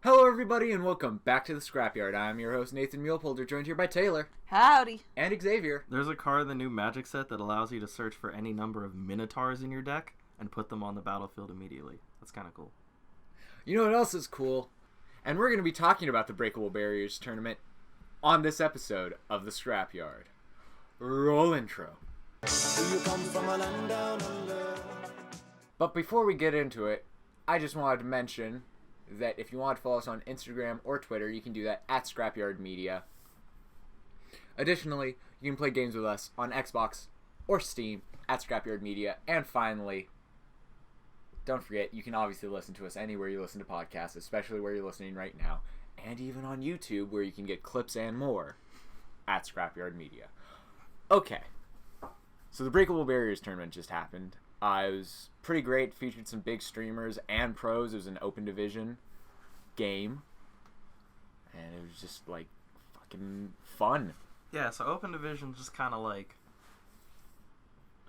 Hello everybody and welcome back to the Scrapyard. I'm your host Nathan Mulepolder, joined here by Taylor. Howdy. And Xavier. There's a card in the new Magic set that allows you to search for any number of Minotaurs in your deck and put them on the battlefield immediately. That's kind of cool. You know what else is cool? And we're going to be talking about the Breakable Barriers tournament on this episode of the Scrapyard. Roll intro. But before we get into it, I just wanted to mention that if you want to follow us on Instagram or Twitter, you can do that at ScrapyardMedia. Additionally, you can play games with us on Xbox or Steam at ScrapyardMedia. And finally, don't forget, you can obviously listen to us anywhere you listen to podcasts, especially where you're listening right now, and even on YouTube, where you can get clips and more at ScrapyardMedia. Okay, so the Breakable Barriers tournament just happened. It was pretty great, featured some big streamers and pros. It was an open division game, and it was just, like, fucking fun. Yeah, so open division just kind of like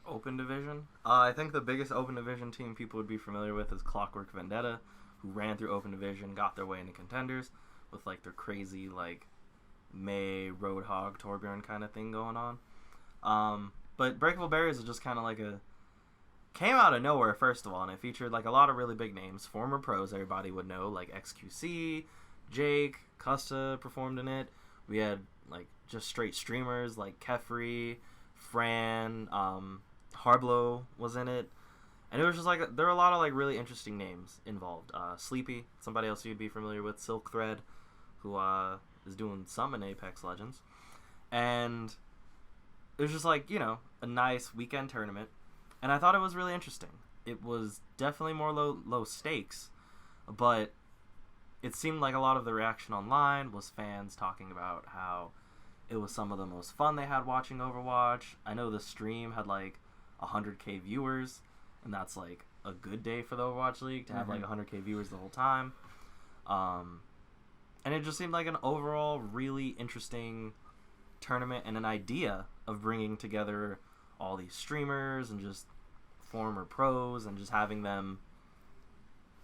open division. I think the biggest open division team people would be familiar with is Clockwork Vendetta, who ran through open division, got their way into contenders with, like, their crazy, like, May, Roadhog, Torbjorn kind of thing going on. But Breakable Barriers is just kind of like came out of nowhere, first of all, and it featured, like, a lot of really big names, former pros everybody would know, like XQC, Jake, Custa performed in it. We had, like, just straight streamers like Kefri, Fran, Harblow was in it, and it was just, like, there were a lot of, like, really interesting names involved. Sleepy, somebody else you'd be familiar with, Silk Thread, who is doing some in Apex Legends, and it was just, like, you know, a nice weekend tournament. And I thought it was really interesting. It was definitely more low stakes, but it seemed like a lot of the reaction online was fans talking about how it was some of the most fun they had watching Overwatch. I know the stream had, like, 100k viewers, and that's, like, a good day for the Overwatch League to have, like, 100k viewers the whole time. And it just seemed like an overall really interesting tournament and an idea of bringing together all these streamers and just former pros and just having them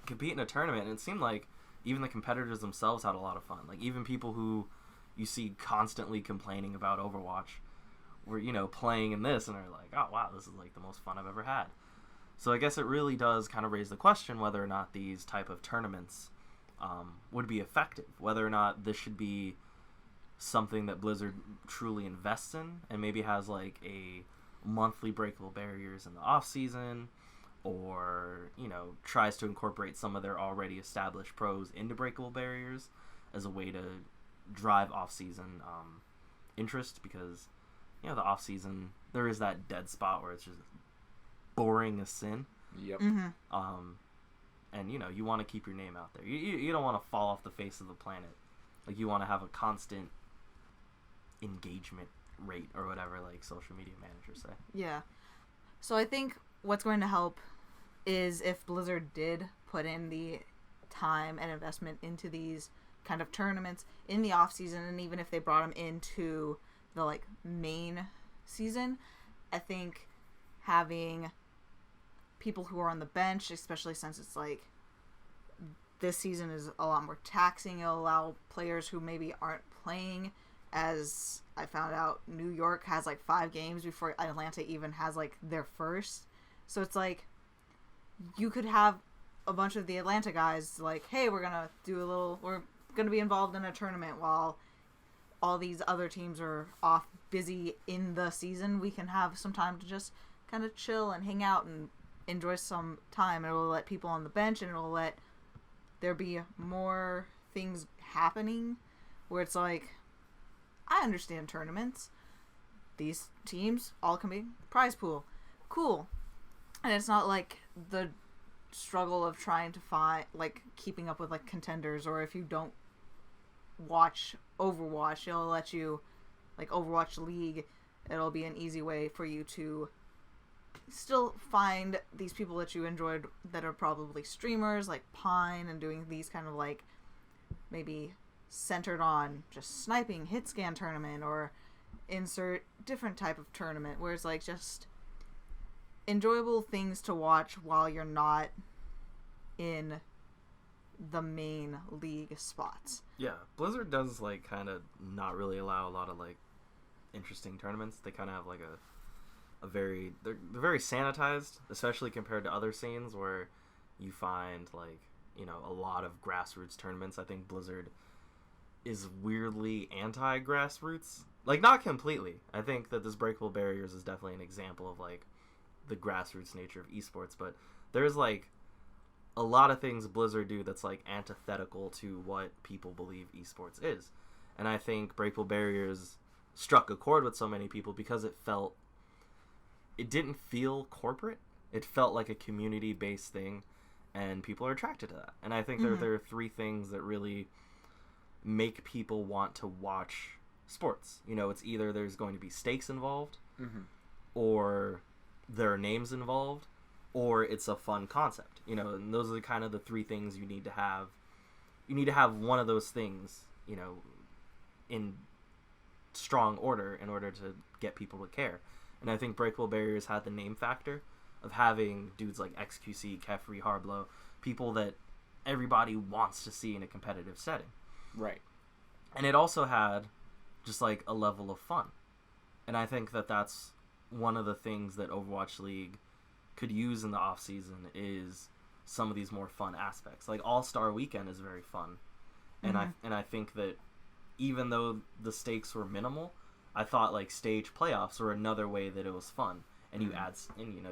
compete in a tournament. And it seemed like even the competitors themselves had a lot of fun. Like, even people who you see constantly complaining about Overwatch were, you know, playing in this and are like, oh wow, this is, like, the most fun I've ever had. So I guess it really does kind of raise the question whether or not these type of tournaments would be effective, whether or not this should be something that Blizzard truly invests in and maybe has, like, a monthly Breakable Barriers in the off season, or, you know, tries to incorporate some of their already established pros into Breakable Barriers as a way to drive off season interest, because, you know, the off season there is that dead spot where it's just boring as sin. Yep. Mm-hmm. And, you know, you want to keep your name out there. You don't want to fall off the face of the planet. Like, you want to have a constant engagement rate or whatever, like, social media managers say. Yeah. So I think what's going to help is if Blizzard did put in the time and investment into these kind of tournaments in the off season, and even if they brought them into the, like, main season, I think having people who are on the bench, especially since it's, like, this season is a lot more taxing, it'll allow players who maybe aren't playing. As I found out, New York has, like, 5 games before Atlanta even has, like, their first. So it's like, you could have a bunch of the Atlanta guys, like, hey, we're going to be involved in a tournament while all these other teams are off busy in the season. We can have some time to just kind of chill and hang out and enjoy some time. It'll let people on the bench, and it'll let there be more things happening where it's like, I understand tournaments. These teams all can be prize pool. Cool. And it's not like the struggle of trying to find, like, keeping up with, like, contenders, or if you don't watch Overwatch, it'll let you, like, Overwatch League, it'll be an easy way for you to still find these people that you enjoyed that are probably streamers, like Pine, and doing these kind of, like, maybe centered on just sniping hit scan tournament, or insert different type of tournament where it's, like, just enjoyable things to watch while you're not in the main league spots. Yeah, Blizzard does like kind of not really allow a lot of like interesting tournaments. They kind of have like a very they're very sanitized, especially compared to other scenes where you find like, you know, a lot of grassroots tournaments. I think Blizzard is weirdly anti-grassroots. Like, not completely. I think that this Breakable Barriers is definitely an example of like the grassroots nature of esports, but there's like a lot of things Blizzard do that's like antithetical to what people believe esports is. And I think Breakable Barriers struck a chord with so many people because it didn't feel corporate. It felt like a community-based thing, and people are attracted to that. And I think there are three things that really make people want to watch sports. You know, it's either there's going to be stakes involved, or there are names involved, or it's a fun concept. You know, and those are kind of the three things you need to have. You need to have one of those things, you know, in strong order in order to get people to care. And I think Breakable Barriers had the name factor of having dudes like XQC, Kefri, Harblow, people that everybody wants to see in a competitive setting. Right. And it also had just like a level of fun. And I think that that's one of the things that Overwatch League could use in the off season is some of these more fun aspects. Like All-Star Weekend is very fun. And I think that even though the stakes were minimal, I thought like stage playoffs were another way that it was fun. And you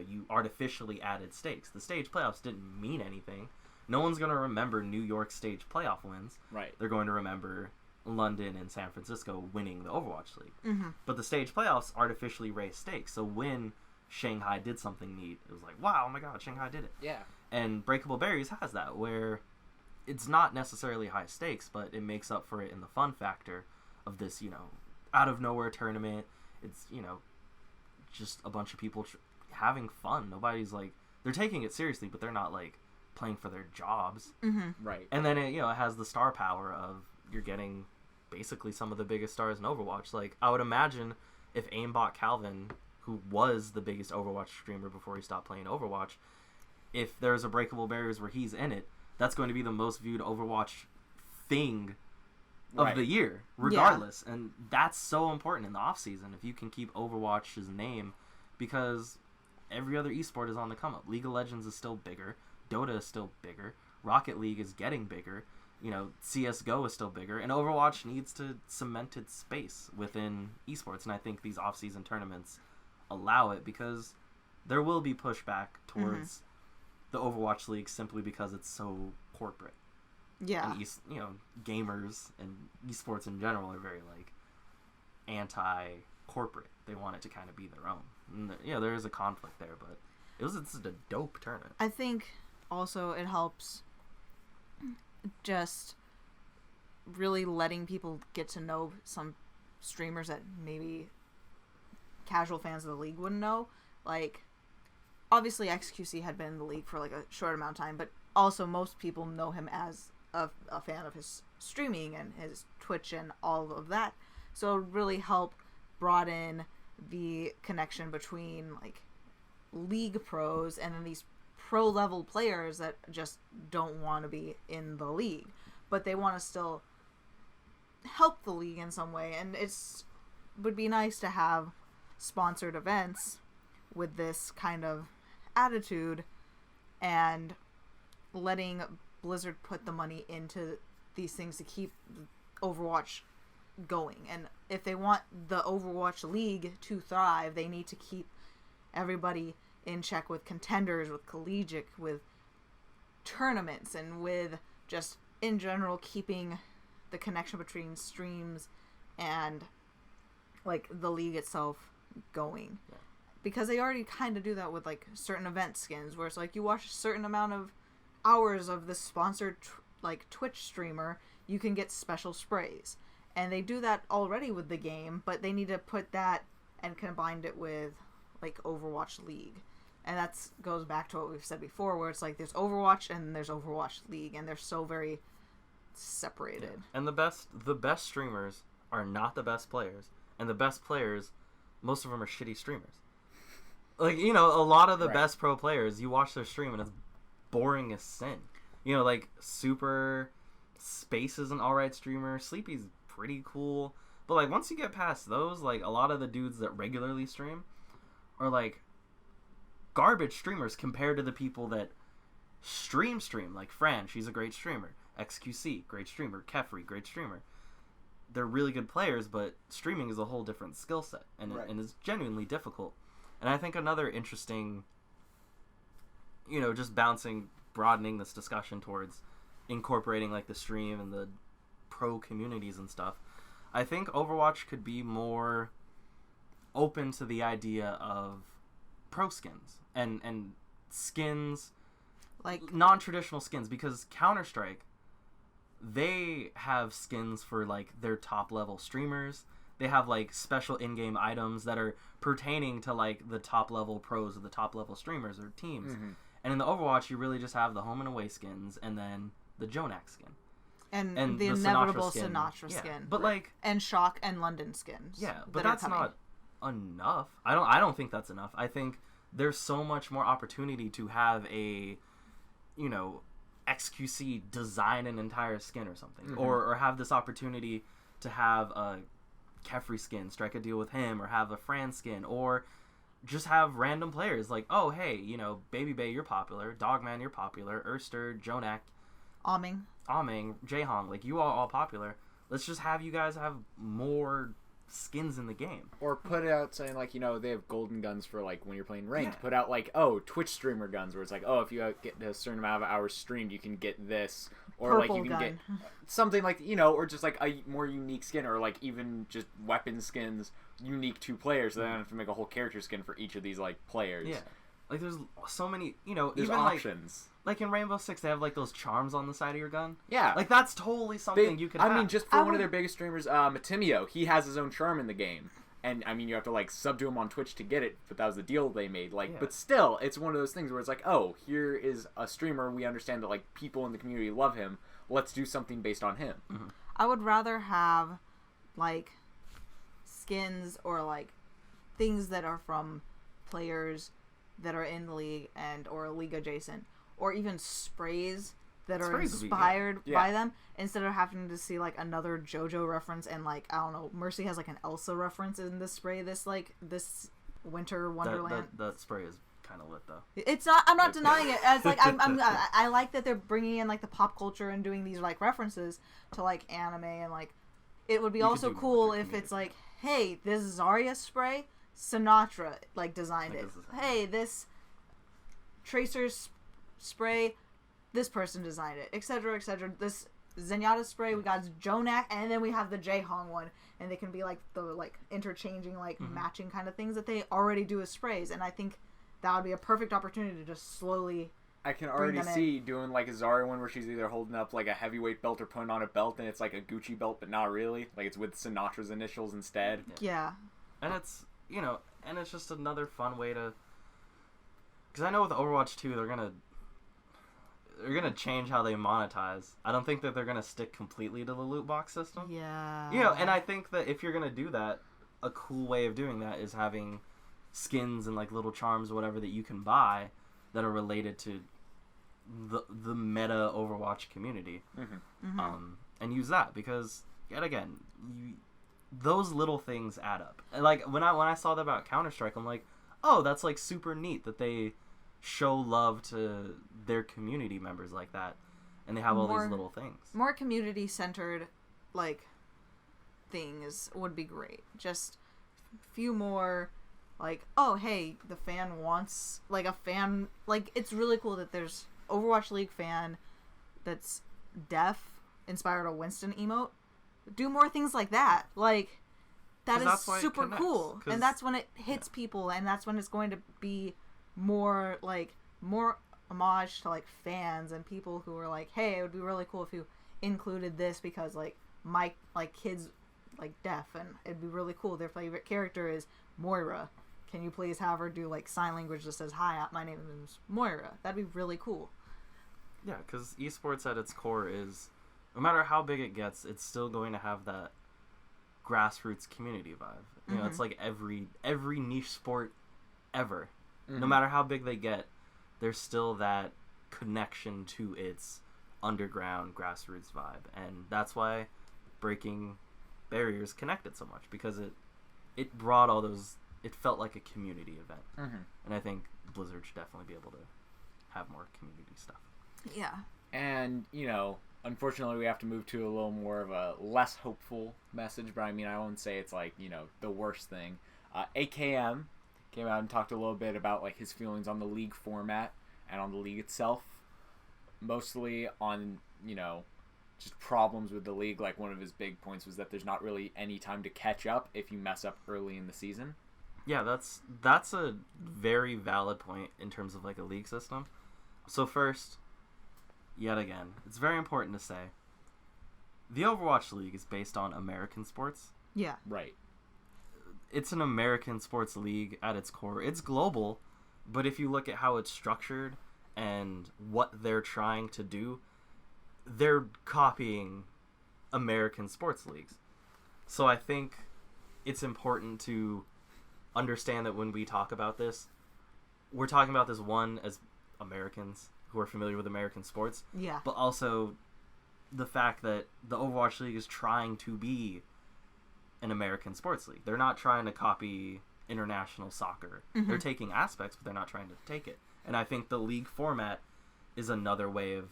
you artificially added stakes. The stage playoffs didn't mean anything. No one's going to remember New York stage playoff wins. Right. They're going to remember London and San Francisco winning the Overwatch League. But the stage playoffs artificially raised stakes. So when Shanghai did something neat, it was like, wow, oh my god, Shanghai did it. Yeah. And Breakable Barriers has that, where it's not necessarily high stakes, but it makes up for it in the fun factor of this, you know, out of nowhere tournament. It's, you know, just a bunch of people having fun. Nobody's like, they're taking it seriously, but they're not like playing for their jobs. Right. And then it, you know, it has the star power of you're getting basically some of the biggest stars in Overwatch. Like, I would imagine if Aimbot Calvin, who was the biggest Overwatch streamer before he stopped playing Overwatch, if there's a Breakable Barriers where he's in it, that's going to be the most viewed Overwatch thing of the year, regardless. Yeah. And that's so important in the off season if you can keep Overwatch's name, because every other esport is on the come up. League of Legends is still bigger, Dota is still bigger, Rocket League is getting bigger, you know, CSGO is still bigger, and Overwatch needs to cement its space within esports. And I think these off season tournaments allow it, because there will be pushback towards the Overwatch League simply because it's so corporate. Yeah. And you know, gamers and esports in general are very like anti-corporate. They want it to kind of be their own. And there is a conflict there, but it's a dope tournament. I think also it helps just really letting people get to know some streamers that maybe casual fans of the league wouldn't know. Like, obviously XQC had been in the league for like a short amount of time, but also most people know him as a fan of his streaming and his Twitch and all of that. So it really help broaden the connection between like league pros and then these pro level players that just don't want to be in the league, but they want to still help the league in some way. And would be nice to have sponsored events with this kind of attitude and letting Blizzard put the money into these things to keep Overwatch going. And if they want the Overwatch League to thrive, they need to keep everybody in check with contenders, with collegiate, with tournaments, and with just in general keeping the connection between streams and like the league itself going. Yeah. Because they already kind of do that with like certain event skins, where it's like you watch a certain amount of hours of this sponsored like Twitch streamer, you can get special sprays. And they do that already with the game, but they need to put that and combine it with like Overwatch League. And that goes back to what we've said before, where it's like there's Overwatch and there's Overwatch League, and they're so very separated. Yeah. And the best streamers are not the best players, and the best players, most of them are shitty streamers. Like, you know, a lot of the best pro players, you watch their stream and it's boring as sin. You know, like, Super Space is an alright streamer. Sleepy's pretty cool. But, like, once you get past those, like, a lot of the dudes that regularly stream are, like, garbage streamers compared to the people that stream. Like, Fran, she's a great streamer. XQC, great streamer. Kefri, great streamer. They're really good players, but streaming is a whole different skill set, and and it's genuinely difficult. And I think another interesting, you know, just broadening this discussion towards incorporating, like, the stream and the pro communities and stuff, I think Overwatch could be more open to the idea of pro skins and skins, like non-traditional skins, because Counter-Strike, they have skins for, like, their top level streamers. They have, like, special in-game items that are pertaining to, like, the top level pros or the top level streamers or teams. And in the Overwatch, you really just have the home and away skins and then the Jonak skin. And the inevitable Sinatra skin. But, like... And Shock and London skins. Yeah, but that's not enough. I don't think that's enough. I think there's so much more opportunity to have a, you know, XQC design an entire skin or something. Or have this opportunity to have a Kefri skin, strike a deal with him, or have a Fran skin, or just have random players like, oh, hey, you know, Baby Bay, you're popular, Dogman, you're popular, Erster, Jonak, Auming, Jehong, like, you all popular. Let's just have you guys have more skins in the game. Or put it out saying, like, you know, they have golden guns for, like, when you're playing ranked. Yeah. Put out, like, oh, Twitch streamer guns, where it's like, oh, if you get a certain amount of hours streamed, you can get this. Or, purple like, you can gun. get something like, you know, or just, like, a more unique skin, or, like, even just weapon skins unique to players, so they don't have to make a whole character skin for each of these, like, players. Yeah. Like, there's so many, you know, there's even, options. Like in Rainbow Six, they have, like, those charms on the side of your gun. Yeah. Like, that's totally something you could have. I mean, just for one of their biggest streamers, Matimio, he has his own charm in the game. And, I mean, you have to, like, sub to him on Twitch to get it, but that was the deal they made. Like, yeah. But still, it's one of those things where it's like, oh, here is a streamer. We understand that, like, people in the community love him. Let's do something based on him. I would rather have, like, skins or, like, things that are from players that are in the league or league adjacent, or even sprays that are inspired by them, instead of having to see, like, another JoJo reference and, like, I don't know, Mercy has, like, an Elsa reference in this spray this Winter Wonderland. That spray is kind of lit, though. It's not, I'm not denying it. As, like, I like that they're bringing in, like, the pop culture and doing these, like, references to, like, anime, and, like, it would be also cool if it's like, hey, this Zarya spray, Sinatra, like, designed it. Hey, this Tracer's spray, this person designed it, etc., etc. This Zenyatta spray, we got Jonak, and then we have the Jehong one, and they can be, like, the, like, interchanging, like, matching kind of things that they already do as sprays, and I think that would be a perfect opportunity to just slowly... I can already see doing, like, a Zarya one where she's either holding up, like, a heavyweight belt or putting on a belt, and it's like a Gucci belt, but not really. Like, it's with Sinatra's initials instead. Yeah. And it's, you know, and it's just another fun way to... Because I know with Overwatch 2, they're gonna change how they monetize. I don't think that they're gonna stick completely to the loot box system. Yeah. You know, and I think that if you're gonna do that, a cool way of doing that is having skins and, like, little charms or whatever that you can buy that are related to the meta Overwatch community. And use that, because yet again, those little things add up. And, like, when I saw that about Counter-Strike, I'm like, oh, that's, like, super neat that they show love to their community members like that, and they have all these little things. More community-centered, like, things would be great. Just a few more, like, oh, hey, the fan wants, like, a fan, like, it's really cool that there's Overwatch League fan that's deaf, inspired a Winston emote. Do more things like that. Like, that is super cool. And that's when it hits people, and that's when it's going to be more homage to, like, fans and people who are like, hey, it would be really cool if you included this because, like, my, like, kids, like, deaf, and it'd be really cool. Their favorite character is Moira. Can you please have her do, like, sign language that says, hi, my name is Moira? That'd be really cool. Yeah, because esports at its core is, no matter how big it gets, it's still going to have that grassroots community vibe. You know, it's like every niche sport ever. No matter how big they get, there's still that connection to its underground grassroots vibe, and that's why Breaking Barriers connected so much, because it brought all those. It felt like a community event, and I think Blizzard should definitely be able to have more community stuff. Yeah. And, unfortunately we have to move to a little more of a less hopeful message, but I mean, I won't say it's like, the worst thing. AKM came out and talked a little bit about like his feelings on the league format and on the league itself, mostly on, just problems with the league. Like, one of his big points was that there's not really any time to catch up if you mess up early in the season. Yeah, that's a very valid point in terms of like a league system. So first, yet again, it's very important to say the Overwatch League is based on American sports. Yeah. Right. It's an American sports league at its core. It's global, but if you look at how it's structured and what they're trying to do, they're copying American sports leagues. So I think it's important to understand that when we talk about this, we're talking about this, one, as Americans who are familiar with American sports, Yeah. but also the fact that the Overwatch League is trying to be an American sports league. They're not trying to copy international soccer. They're taking aspects, but they're not trying to take it. And I think the league format is another way of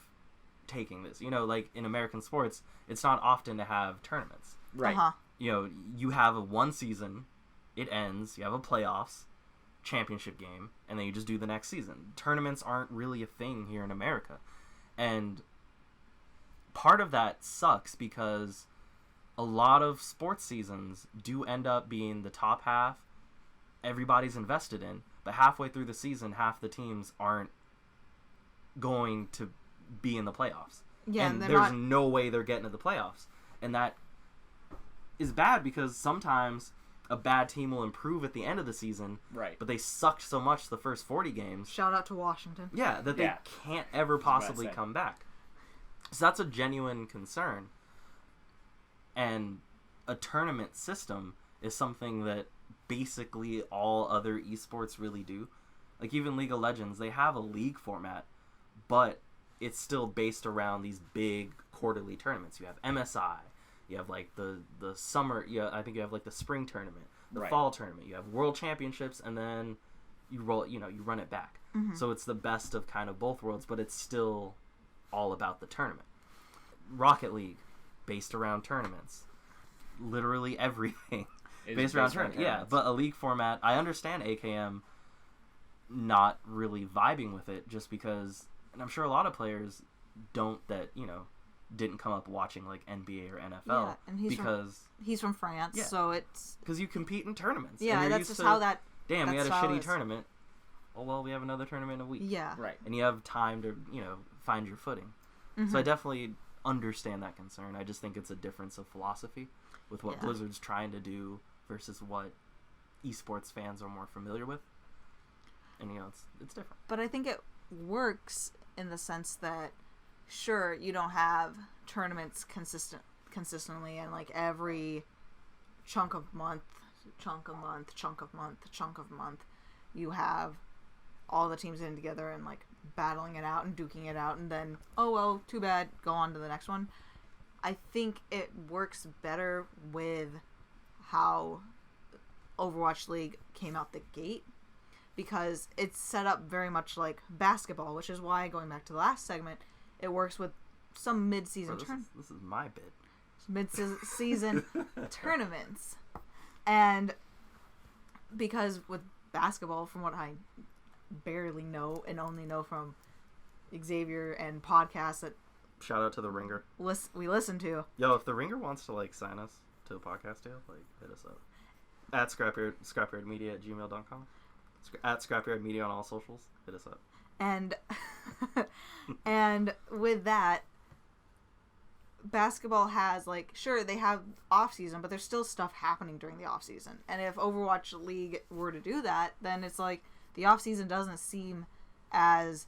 taking this. Like in American sports, it's not often to have tournaments. Right. You have a one season, it ends, you have a playoffs, championship game, and then you just do the next season. Tournaments aren't really a thing here in America. And part of that sucks because a lot of sports seasons do end up being the top half everybody's invested in, but halfway through the season, half the teams aren't going to be in the playoffs. Yeah, and there's no way they're getting to the playoffs. And that is bad because sometimes a bad team will improve at the end of the season, Right. but they sucked so much the first 40 games. Shout out to Washington. Yeah, that they can't ever possibly say. come back. So that's a genuine concern. And a tournament system is something that basically all other esports really do. Like even League of Legends, they have a league format, but it's still based around these big quarterly tournaments. You have MSI, you have like the summer, I think you have like the spring tournament, the fall tournament, you have world championships, and then you run it back. So it's the best of kind of both worlds, but it's still all about the tournament. Rocket League, based around tournaments. Literally everything based around tournaments. Yeah, but a league format, I understand AKM not really vibing with it just because, and I'm sure a lot of players didn't come up watching like NBA or NFL. Yeah, and he's from France, Yeah. so it's because you compete in tournaments. Yeah, and that's just how that. Damn, we had a how shitty it's- tournament. Oh well, we have another tournament in a week. Yeah. Right. And you have time to find your footing. So I definitely understand that concern. I just think it's a difference of philosophy with what Blizzard's trying to do versus what esports fans are more familiar with. And it's different. But I think it works in the sense that, sure, you don't have tournaments consistently and like every chunk of month, you have all the teams in together and like battling it out and duking it out, and then, oh well, too bad, go on to the next one. I think it works better with how Overwatch League came out the gate, because it's set up very much like basketball, which is why, going back to the last segment, it works with some mid-season This is my bit. Mid-season tournaments. And because with basketball, from what I barely know and only know from Xavier and podcasts that Shout out to the Ringer. we listen to. Yo, if the Ringer wants to like sign us to a podcast deal, like hit us up at ScrapyardMedia at gmail.com. At ScrapyardMedia on all socials. Hit us up. And and with that, basketball has, like, sure, they have off season, but there's still stuff happening during the off season. And if Overwatch League were to do that, then it's like the off season doesn't seem as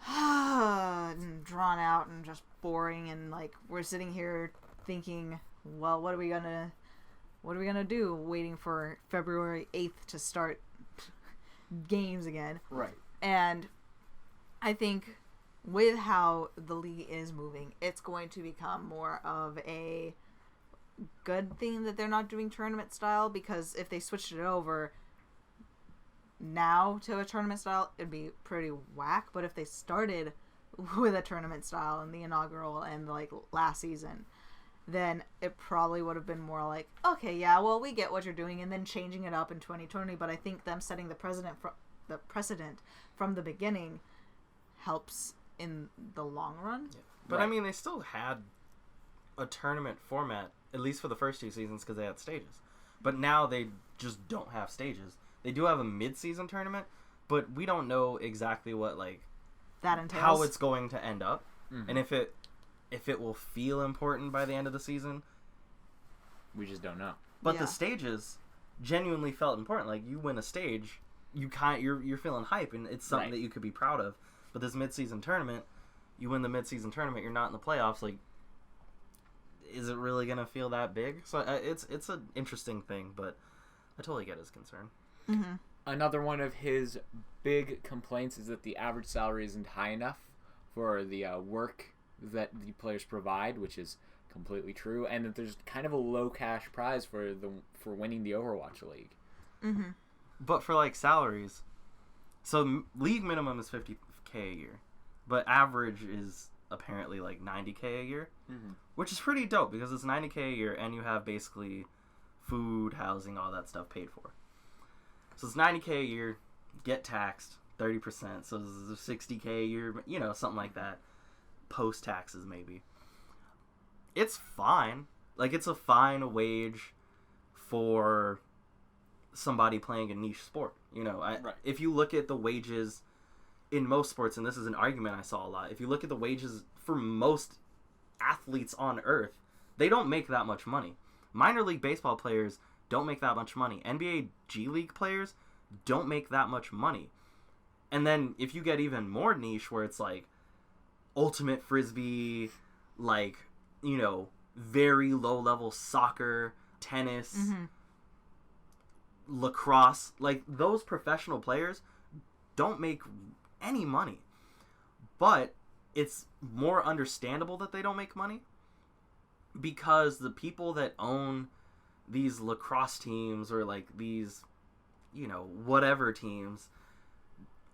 drawn out and just boring, and like we're sitting here thinking, well, what are we gonna do, waiting for February 8th to start games again. Right. And I think with how the league is moving, it's going to become more of a good thing that they're not doing tournament style, because if they switched it over now to a tournament style, it'd be pretty whack. But if they started with a tournament style in the inaugural and like last season, then it probably would have been more like, okay, yeah, well, we get what you're doing, and then changing it up in 2020. But I think them setting the precedent from the beginning helps in the long run. Yeah. But I mean, they still had a tournament format, at least for the first 2 seasons, because they had stages. But now they just don't have stages. They do have a mid-season tournament, but we don't know exactly what like that entails, how it's going to end up, Mm-hmm. and if it will feel important by the end of the season. We just don't know. But the stages genuinely felt important. Like, you win a stage, you're feeling hype, and it's something that you could be proud of. But this mid-season tournament, you win the mid-season tournament, you're not in the playoffs. Like, is it really gonna feel that big? So it's an interesting thing, but I totally get his concern. Mm-hmm. Another one of his big complaints is that the average salary isn't high enough for the work that the players provide, which is completely true, and that there's kind of a low cash prize for winning the Overwatch League. Mm-hmm. But for like salaries, so league minimum is $50K a year, but average is apparently like $90K a year, which is pretty dope because it's $90K a year and you have basically food, housing, all that stuff paid for. So it's $90K a year, get taxed 30%, so it's $60K a year, you know, something like that, post taxes maybe. It's fine. Like, it's a fine wage for somebody playing a niche sport. You know, if you look at the wages in most sports, and this is an argument I saw a lot, if you look at the wages for most athletes on Earth, they don't make that much money. Minor league baseball players don't make that much money. NBA G League players don't make that much money. And then if you get even more niche, where it's like ultimate frisbee, like, you know, very low level soccer, tennis, lacrosse, like, those professional players don't make any money. But it's more understandable that they don't make money because the people that own these lacrosse teams or like these, you know, whatever teams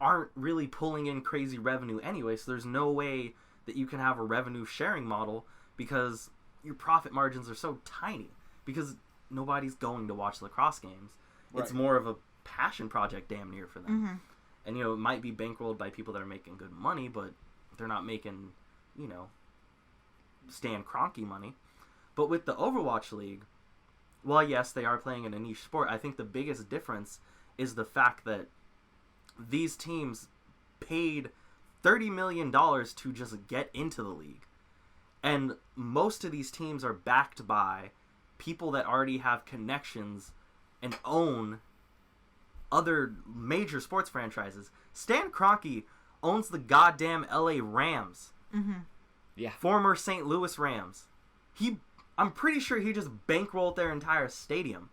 aren't really pulling in crazy revenue anyway, so there's no way that you can have a revenue sharing model because your profit margins are so tiny because nobody's going to watch lacrosse games. Right. It's more of a passion project damn near for them. And, you know, it might be bankrolled by people that are making good money, but they're not making, you know, Stan Kroenke money. But with the Overwatch League, well, yes, they are playing in a niche sport. I think the biggest difference is the fact that these teams paid $30 million to just get into the league. And most of these teams are backed by people that already have connections and own other major sports franchises. Stan Kroenke owns the goddamn LA Rams. Yeah. Former St. Louis Rams. I'm pretty sure he just bankrolled their entire stadium.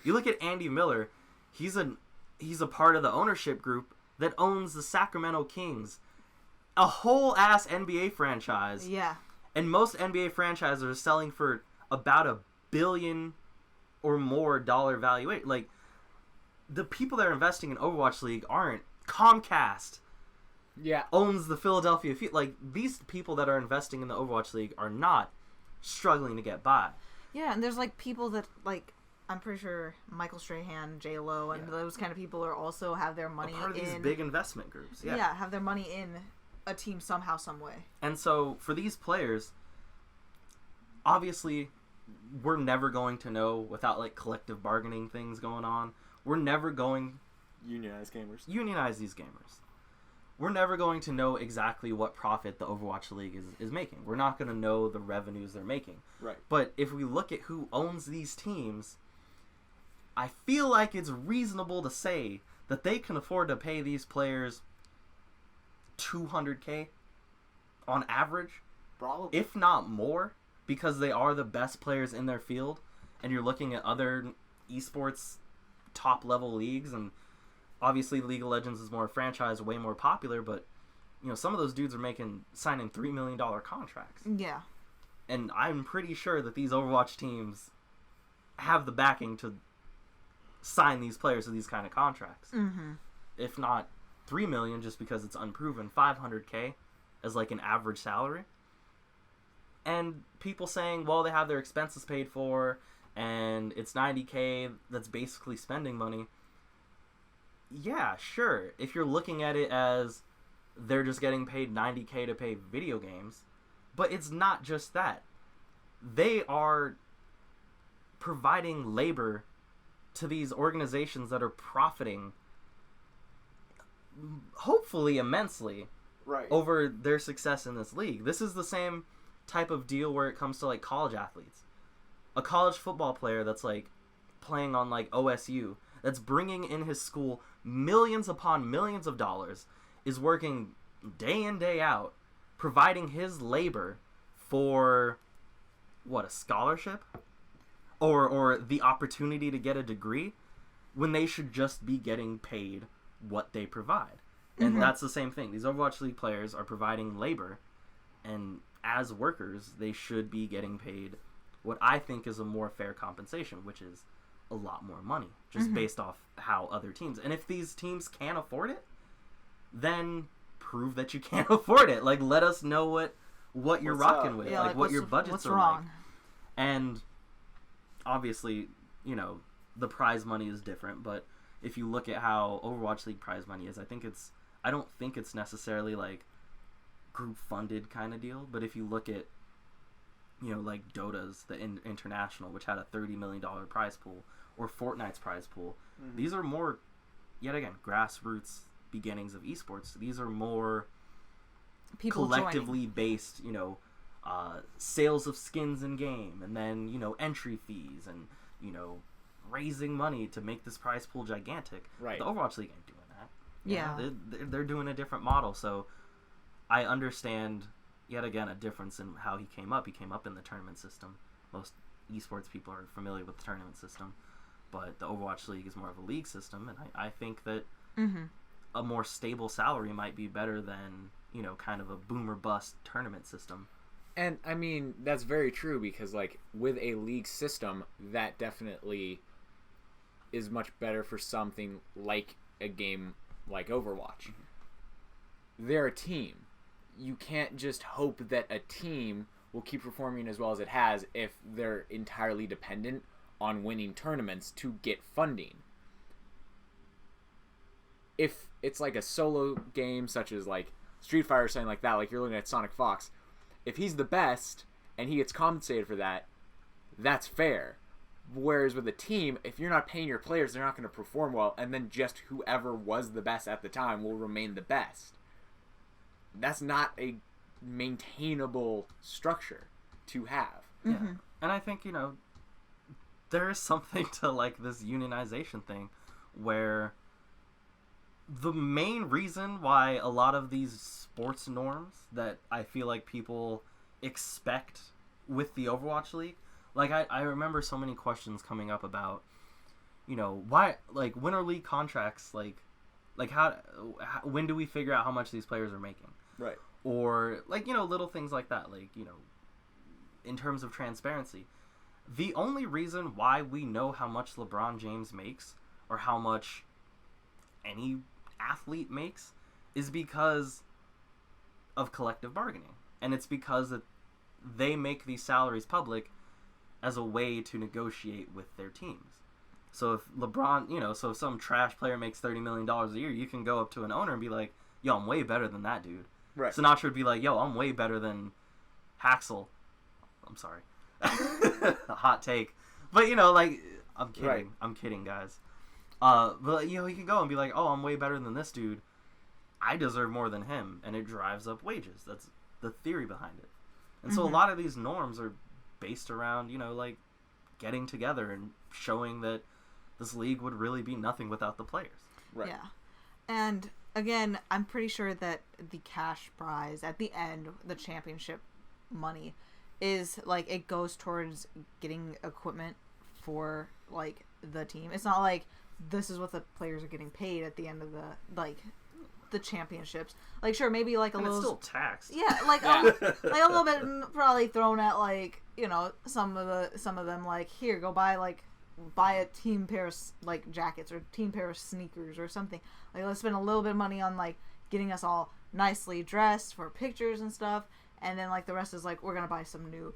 You look at Andy Miller, he's a part of the ownership group that owns the Sacramento Kings, a whole ass NBA franchise. Yeah. And most NBA franchises are selling for about $1 billion or more dollar valuation. Like, the people that are investing in Overwatch League aren't Comcast. Yeah. Owns the Philadelphia Field. Like, these people that are investing in the Overwatch League are not struggling to get by. Yeah, and there's like people that, like, I'm pretty sure Michael Strahan, J-Lo, and those kind of people are also have their money a part of in these big investment groups. Yeah, have their money in a team somehow, some way. And so for these players, obviously, we're never going to know without like collective bargaining things going on. We're never going unionize these gamers. We're never going to know exactly what profit the Overwatch League is making. We're not going to know the revenues they're making. Right. But if we look at who owns these teams, I feel like it's reasonable to say that they can afford to pay these players $200K on average. Probably. If not more, because they are the best players in their field, and you're looking at other esports top level leagues, and obviously League of Legends is more franchise, way more popular, but some of those dudes are signing $3 million contracts. Yeah. And I'm pretty sure that these Overwatch teams have the backing to sign these players to these kind of contracts. Mm-hmm. If not $3 million, just because it's unproven, $500K as like an average salary. And people saying, well, they have their expenses paid for, and it's $90K that's basically spending money. Yeah, sure. If you're looking at it as they're just getting paid $90K to pay video games, but it's not just that. They are providing labor to these organizations that are profiting, hopefully immensely, over their success in this league. This is the same type of deal where it comes to like college athletes. A college football player that's like playing on like OSU, that's bringing in his school millions upon millions of dollars, is working day in, day out, providing his labor for what, a scholarship? Or the opportunity to get a degree, when they should just be getting paid what they provide. And that's the same thing. These Overwatch League players are providing labor, and as workers, they should be getting paid what I think is a more fair compensation, which is a lot more money, just based off how other teams. And if these teams can't afford it, then prove that you can't afford it. Like, let us know what you're rocking with, yeah, like what your budgets are wrong? like. And obviously, the prize money is different, but if you look at how Overwatch League prize money is, I don't think it's necessarily like group funded kind of deal, but if you look at like Dota's, the international, which had a $30 million prize pool, or Fortnite's prize pool, these are more, yet again, grassroots beginnings of esports. These are more people collectively joining. based, sales of skins in game, and then entry fees, and raising money to make this prize pool gigantic. Right. The Overwatch League ain't doing that. Yeah. They're doing a different model. So I understand, yet again, a difference in how he came up. He came up in the tournament system. Most esports people are familiar with the tournament system, but the Overwatch League is more of a league system, and I think that a more stable salary might be better than kind of a boom or bust tournament system. And I mean, that's very true, because like with a league system, that definitely is much better for something like a game like Overwatch. They're a team. You can't just hope that a team will keep performing as well as it has if they're entirely dependent on winning tournaments to get funding. If it's like a solo game such as like Street Fighter or something like that, like you're looking at Sonic Fox, if he's the best and he gets compensated for that, that's fair. Whereas with a team, if you're not paying your players, they're not going to perform well, and then just whoever was the best at the time will remain the best. That's not a maintainable structure to have. Yeah. And I think, there is something to like this unionization thing, where the main reason why a lot of these sports norms that I feel like people expect with the Overwatch League, like I remember so many questions coming up about, why, like, when are league contracts, like how when do we figure out how much these players are making? Right. Or like, little things like that, like, in terms of transparency. The only reason why we know how much LeBron James makes, or how much any athlete makes, is because of collective bargaining. And it's because that they make these salaries public as a way to negotiate with their teams. So if LeBron, so if some trash player makes $30 million a year, you can go up to an owner and be like, yo, I'm way better than that dude. Right. Sinatra would be like, yo, I'm way better than Haxel. I'm sorry. A hot take. But, like, I'm kidding. Right. I'm kidding, guys. But, he can go and be like, oh, I'm way better than this dude. I deserve more than him. And it drives up wages. That's the theory behind it. And so a lot of these norms are based around, like, getting together and showing that this league would really be nothing without the players. Right. Yeah. And again, I'm pretty sure that the cash prize at the end, the championship money, is like it goes towards getting equipment for like the team. It's not like this is what the players are getting paid at the end of the the championships. Like, sure, maybe like a And little. it's still taxed. Yeah, like like a little bit probably thrown at like, you know, some of them like, here, go buy a team pair of like jackets or team pair of sneakers or something. Like, let's spend a little bit of money on like getting us all nicely dressed for pictures and stuff, and then like the rest is like, we're gonna buy some new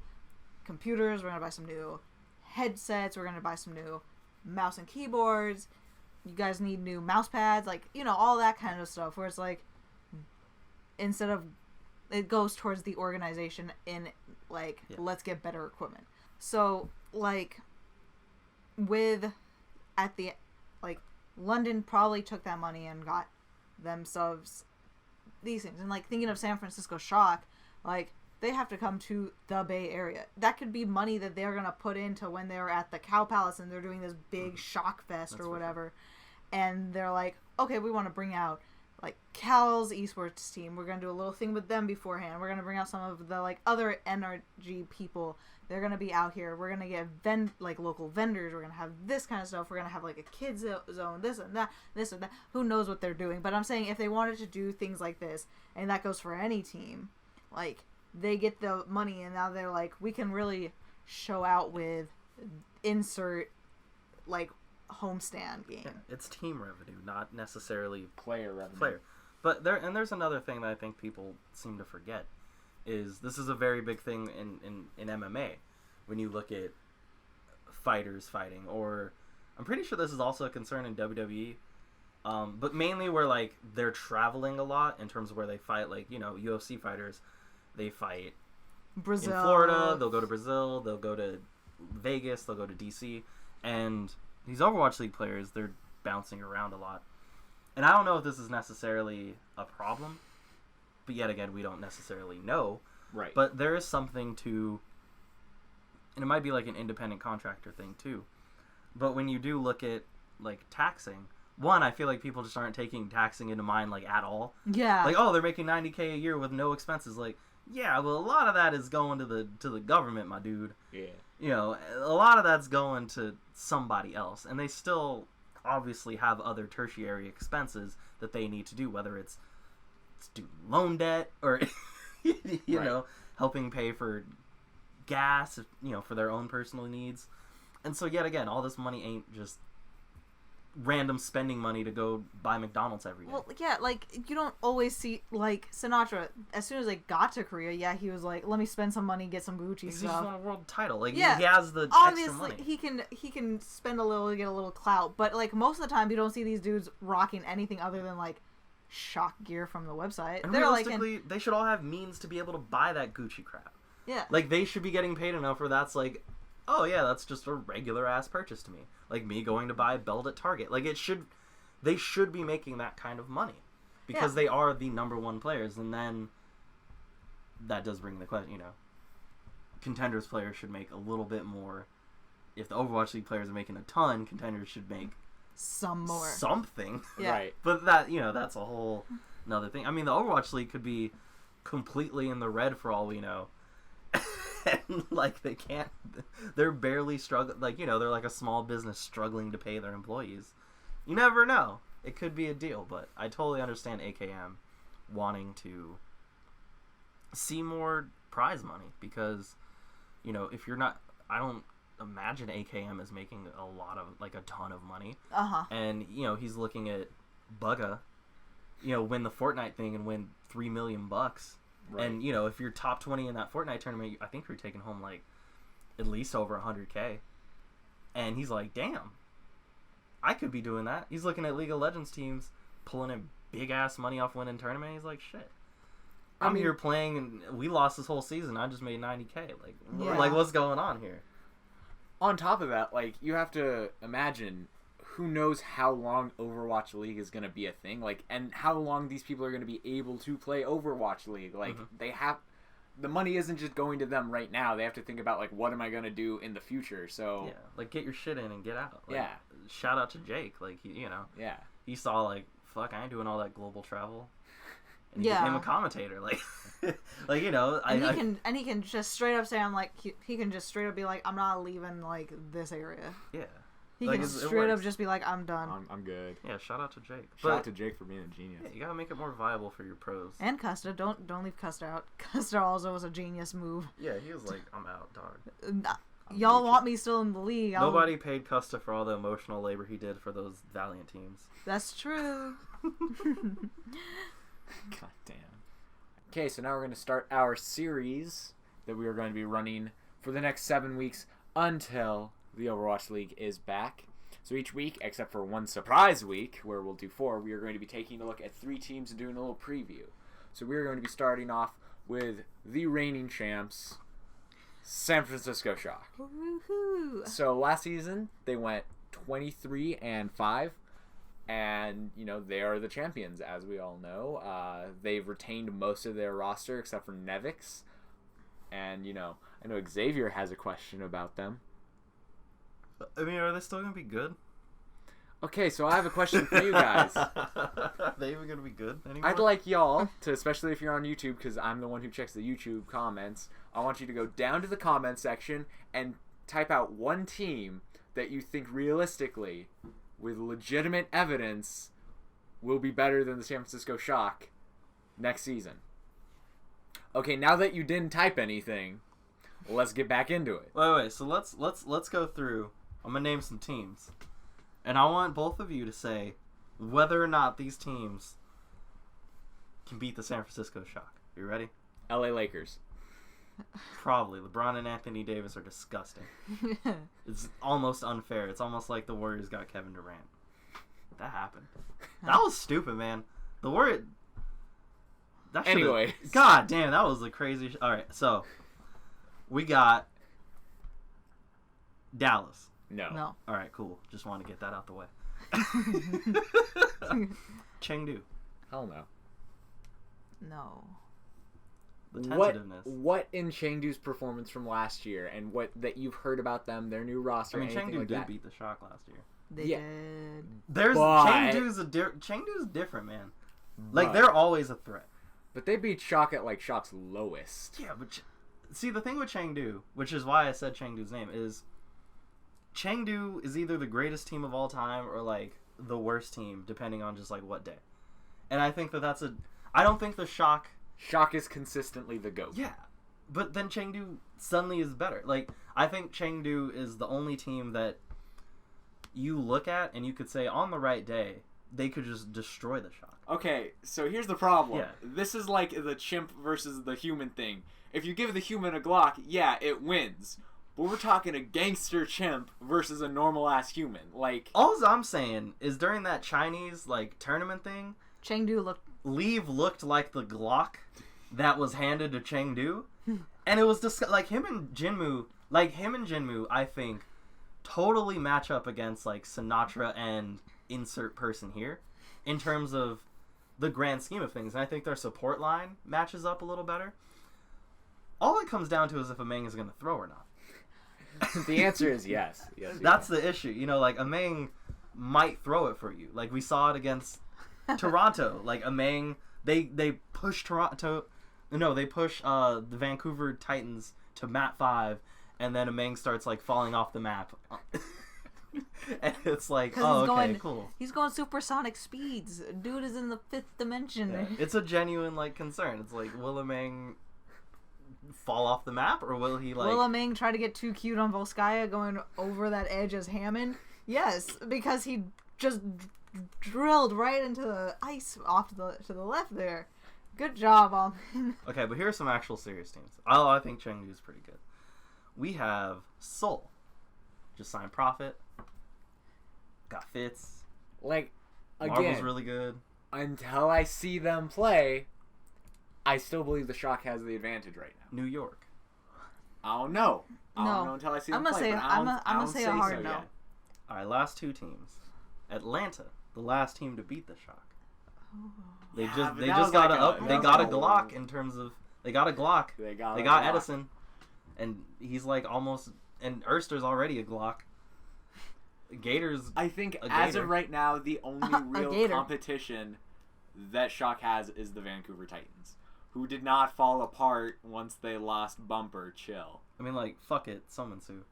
computers, we're gonna buy some new headsets, we're gonna buy some new mouse and keyboards, you guys need new mouse pads, like, you know, all that kind of stuff, where it's like, instead of, it goes towards the organization in like, let's get better equipment. So like London probably took that money and got themselves these things, and like thinking of San Francisco Shock, like they have to come to the Bay Area. That could be money that they're gonna put into when they're at the Cow Palace and they're doing this big Shock Fest or whatever, and they're like, okay, we want to bring out like Cal's esports team. We're gonna do a little thing with them beforehand. We're gonna bring out some of the like other NRG people. They're gonna be out here. We're gonna get local vendors. We're gonna have this kind of stuff. We're gonna have like a kids zone, this and that. Who knows what they're doing? But I'm saying, if they wanted to do things like this, and that goes for any team, like they get the money and now they're like, we can really show out with insert like homestand game. Yeah, it's team revenue, not necessarily player revenue. But there's another thing that I think people seem to forget. Is this is a very big thing in MMA when you look at fighters fighting, or I'm pretty sure this is also a concern in WWE, but mainly where like they're traveling a lot in terms of where they fight. Like, you know, UFC fighters, they fight Brazil, in Florida, they'll go to Brazil, they'll go to Vegas, they'll go to DC, and these Overwatch League players, they're bouncing around a lot. And I don't know if this is necessarily a problem, but yet again, we don't necessarily know. Right. But there is something to, and it might be like an independent contractor thing too, but when you do look at like taxing, one, I feel like people just aren't taking taxing into mind like at all. Yeah. Like, oh, they're making $90K a year with no expenses. Like, yeah, well, a lot of that is going to the government, my dude. Yeah. You know, a lot of that's going to somebody else, and they still obviously have other tertiary expenses that they need to do, whether it's student loan debt or you know, helping pay for gas, you know, for their own personal needs. And so yet again, all this money ain't just random spending money to go buy McDonald's every day. Well, yeah, like, you don't always see, like, Sinatra, as soon as they got to Korea, yeah, he was like, let me spend some money, get some Gucci He stuff. just won a world title. Like, yeah, he has the obviously, extra money. he can spend a little to get a little clout, but, like, most of the time, you don't see these dudes rocking anything other than, like, Shock gear from the website. And they're realistically, they should all have means to be able to buy that Gucci crap. Yeah. Like, they should be getting paid enough where that's like, oh yeah, that's just a regular ass purchase to me. Like me going to buy a belt at Target. Like, they should be making that kind of money. Because they are the number one players. And then that does bring the question, you know, Contenders players should make a little bit more. If the Overwatch League players are making a ton, Contenders should make some more. Something. Yeah. Right. But that, you know, that's a whole another thing. I mean, the Overwatch League could be completely in the red for all we know. And, like, they're barely struggling. Like, you know, they're like a small business struggling to pay their employees. You never know. It could be a deal, but I totally understand AKM wanting to see more prize money because, you know, if you're not, I don't imagine AKM is making a ton of money. Uh-huh. And, you know, he's looking at Bugga, you know, win the Fortnite thing and win $3 million. Right. And, you know, if you're top 20 in that Fortnite tournament, I think you're taking home, like, at least over 100K. And he's like, damn, I could be doing that. He's looking at League of Legends teams pulling in big-ass money off winning tournament. He's like, shit. I'm here playing, and we lost this whole season. I just made 90K. Like, what's going on here? On top of that, like, you have to imagine who knows how long Overwatch League is going to be a thing, like, and how long these people are going to be able to play Overwatch League. Like, the money isn't just going to them right now. They have to think about, like, what am I going to do in the future? So yeah, like, get your shit in and get out. Like, yeah. Shout out to Jake. Like, you know. Yeah. He saw, like, fuck, I ain't doing all that global travel. And he became a commentator, like, like, you know, and he can just straight up say, I'm like, he can just straight up be like, I'm not leaving like this area. Yeah, He Like, can it straight up works. just be like, I'm done. I'm good. Yeah, shout out to Jake. Shout out to Jake for being a genius. Yeah, you gotta make it more viable for your pros. And Custa, don't leave Custa out. Custa also was a genius move. Yeah, he was like, I'm out, dog. Y'all want me still in the league. Nobody paid Custa for all the emotional labor he did for those Valiant teams. That's true. God damn. Okay, so now we're going to start our series that we are going to be running for the next 7 weeks until the Overwatch League is back. So each week, except for one surprise week, where we'll do 4, we are going to be taking a look at 3 teams and doing a little preview. So we're going to be starting off with the reigning champs, San Francisco Shock. Woohoo! So last season, they went 23-5. And, you know, they are the champions, as we all know. They've retained most of their roster except for Nevix. And, you know, I know Xavier has a question about them. I mean, are they still gonna be good? Okay, so I have a question for you guys. Are they even gonna be good anymore? I'd like y'all to, especially if you're on YouTube, because I'm the one who checks the YouTube comments, I want you to go down to the comment section and type out one team that you think realistically, with legitimate evidence, will be better than the San Francisco Shock next season. Okay, now that you didn't type anything, let's get back into it. Wait. So let's go through. I'm gonna name some teams, and I want both of you to say whether or not these teams can beat the San Francisco Shock. You ready? LA Lakers. Probably. LeBron and Anthony Davis are disgusting. It's almost unfair. It's almost like the Warriors got Kevin Durant. That happened. That was stupid, man. The Warriors... Anyway. God damn, that was the crazy... Alright, so... We got... Dallas. No. Alright, cool. Just want to get that out the way. Chengdu. Hell no. No. The tentativeness. What in Chengdu's performance from last year and what that you've heard about them, their new roster, I mean, anything Chengdu like did that? beat the Shock last year. They Yeah. did. There's But- Chengdu's different, man. Like, they're always a threat. But they beat Shock at like Shock's lowest. Yeah, but see, the thing with Chengdu, which is why I said Chengdu's name, is Chengdu is either the greatest team of all time or like the worst team, depending on just like what day. And I think that's I don't think the Shock is consistently the GOAT. Yeah, but then Chengdu suddenly is better. Like, I think Chengdu is the only team that you look at and you could say on the right day they could just destroy the Shock. Okay, so here's the problem. Yeah. This is like the chimp versus the human thing. If you give the human a Glock, yeah, it wins. But we're talking a gangster chimp versus a normal-ass human. Like... All I'm saying is during that Chinese, like, tournament thing, Chengdu looked... Leave looked like the Glock that was handed to Chengdu. And it was like him and Jinmu, I think, totally match up against, like, Sinatra and insert person here in terms of the grand scheme of things. And I think their support line matches up a little better. All it comes down to is if Ameng is going to throw or not. The answer is yes. Yes. That's the issue. You know, like, Ameng might throw it for you. Like, we saw it against Toronto. Like, Ameng, they push Toronto... No, they push the Vancouver Titans to map 5, and then Ameng starts, like, falling off the map. And it's like, oh, okay, cool. He's going supersonic speeds. Dude is in the 5th dimension. Yeah. It's a genuine, like, concern. It's like, will Ameng fall off the map, or will he, like... Will Ameng try to get too cute on Volskaya going over that edge as Hammond? Yes, because he just drilled right into the ice off to the left there. Good job, Almond. Okay, but here are some actual serious teams. I think Chengdu's pretty good. We have Seoul. Just signed Prophet. Got Fitz. Like, Marvel's again, really good. until I see them play, I still believe the Shock has the advantage right now. New York. I don't know. I No. don't know until I see them I'm play. gonna say- but I I'm don't- I gonna don't say a hard so no. yet. All right, last 2 teams. Atlanta, the last team to beat the Shock. They Yeah, just but they that just was got like they that got a was Glock in terms of they got a Glock. They got They a got Glock. Edison, and he's like almost, and Erster's already a Glock. Gators. I think A as Gator. of right now, the only A real Gator. competition that Shock has is the Vancouver Titans, who did not fall apart once they lost Bumper. Chill. I mean, like, fuck it, summon Sue.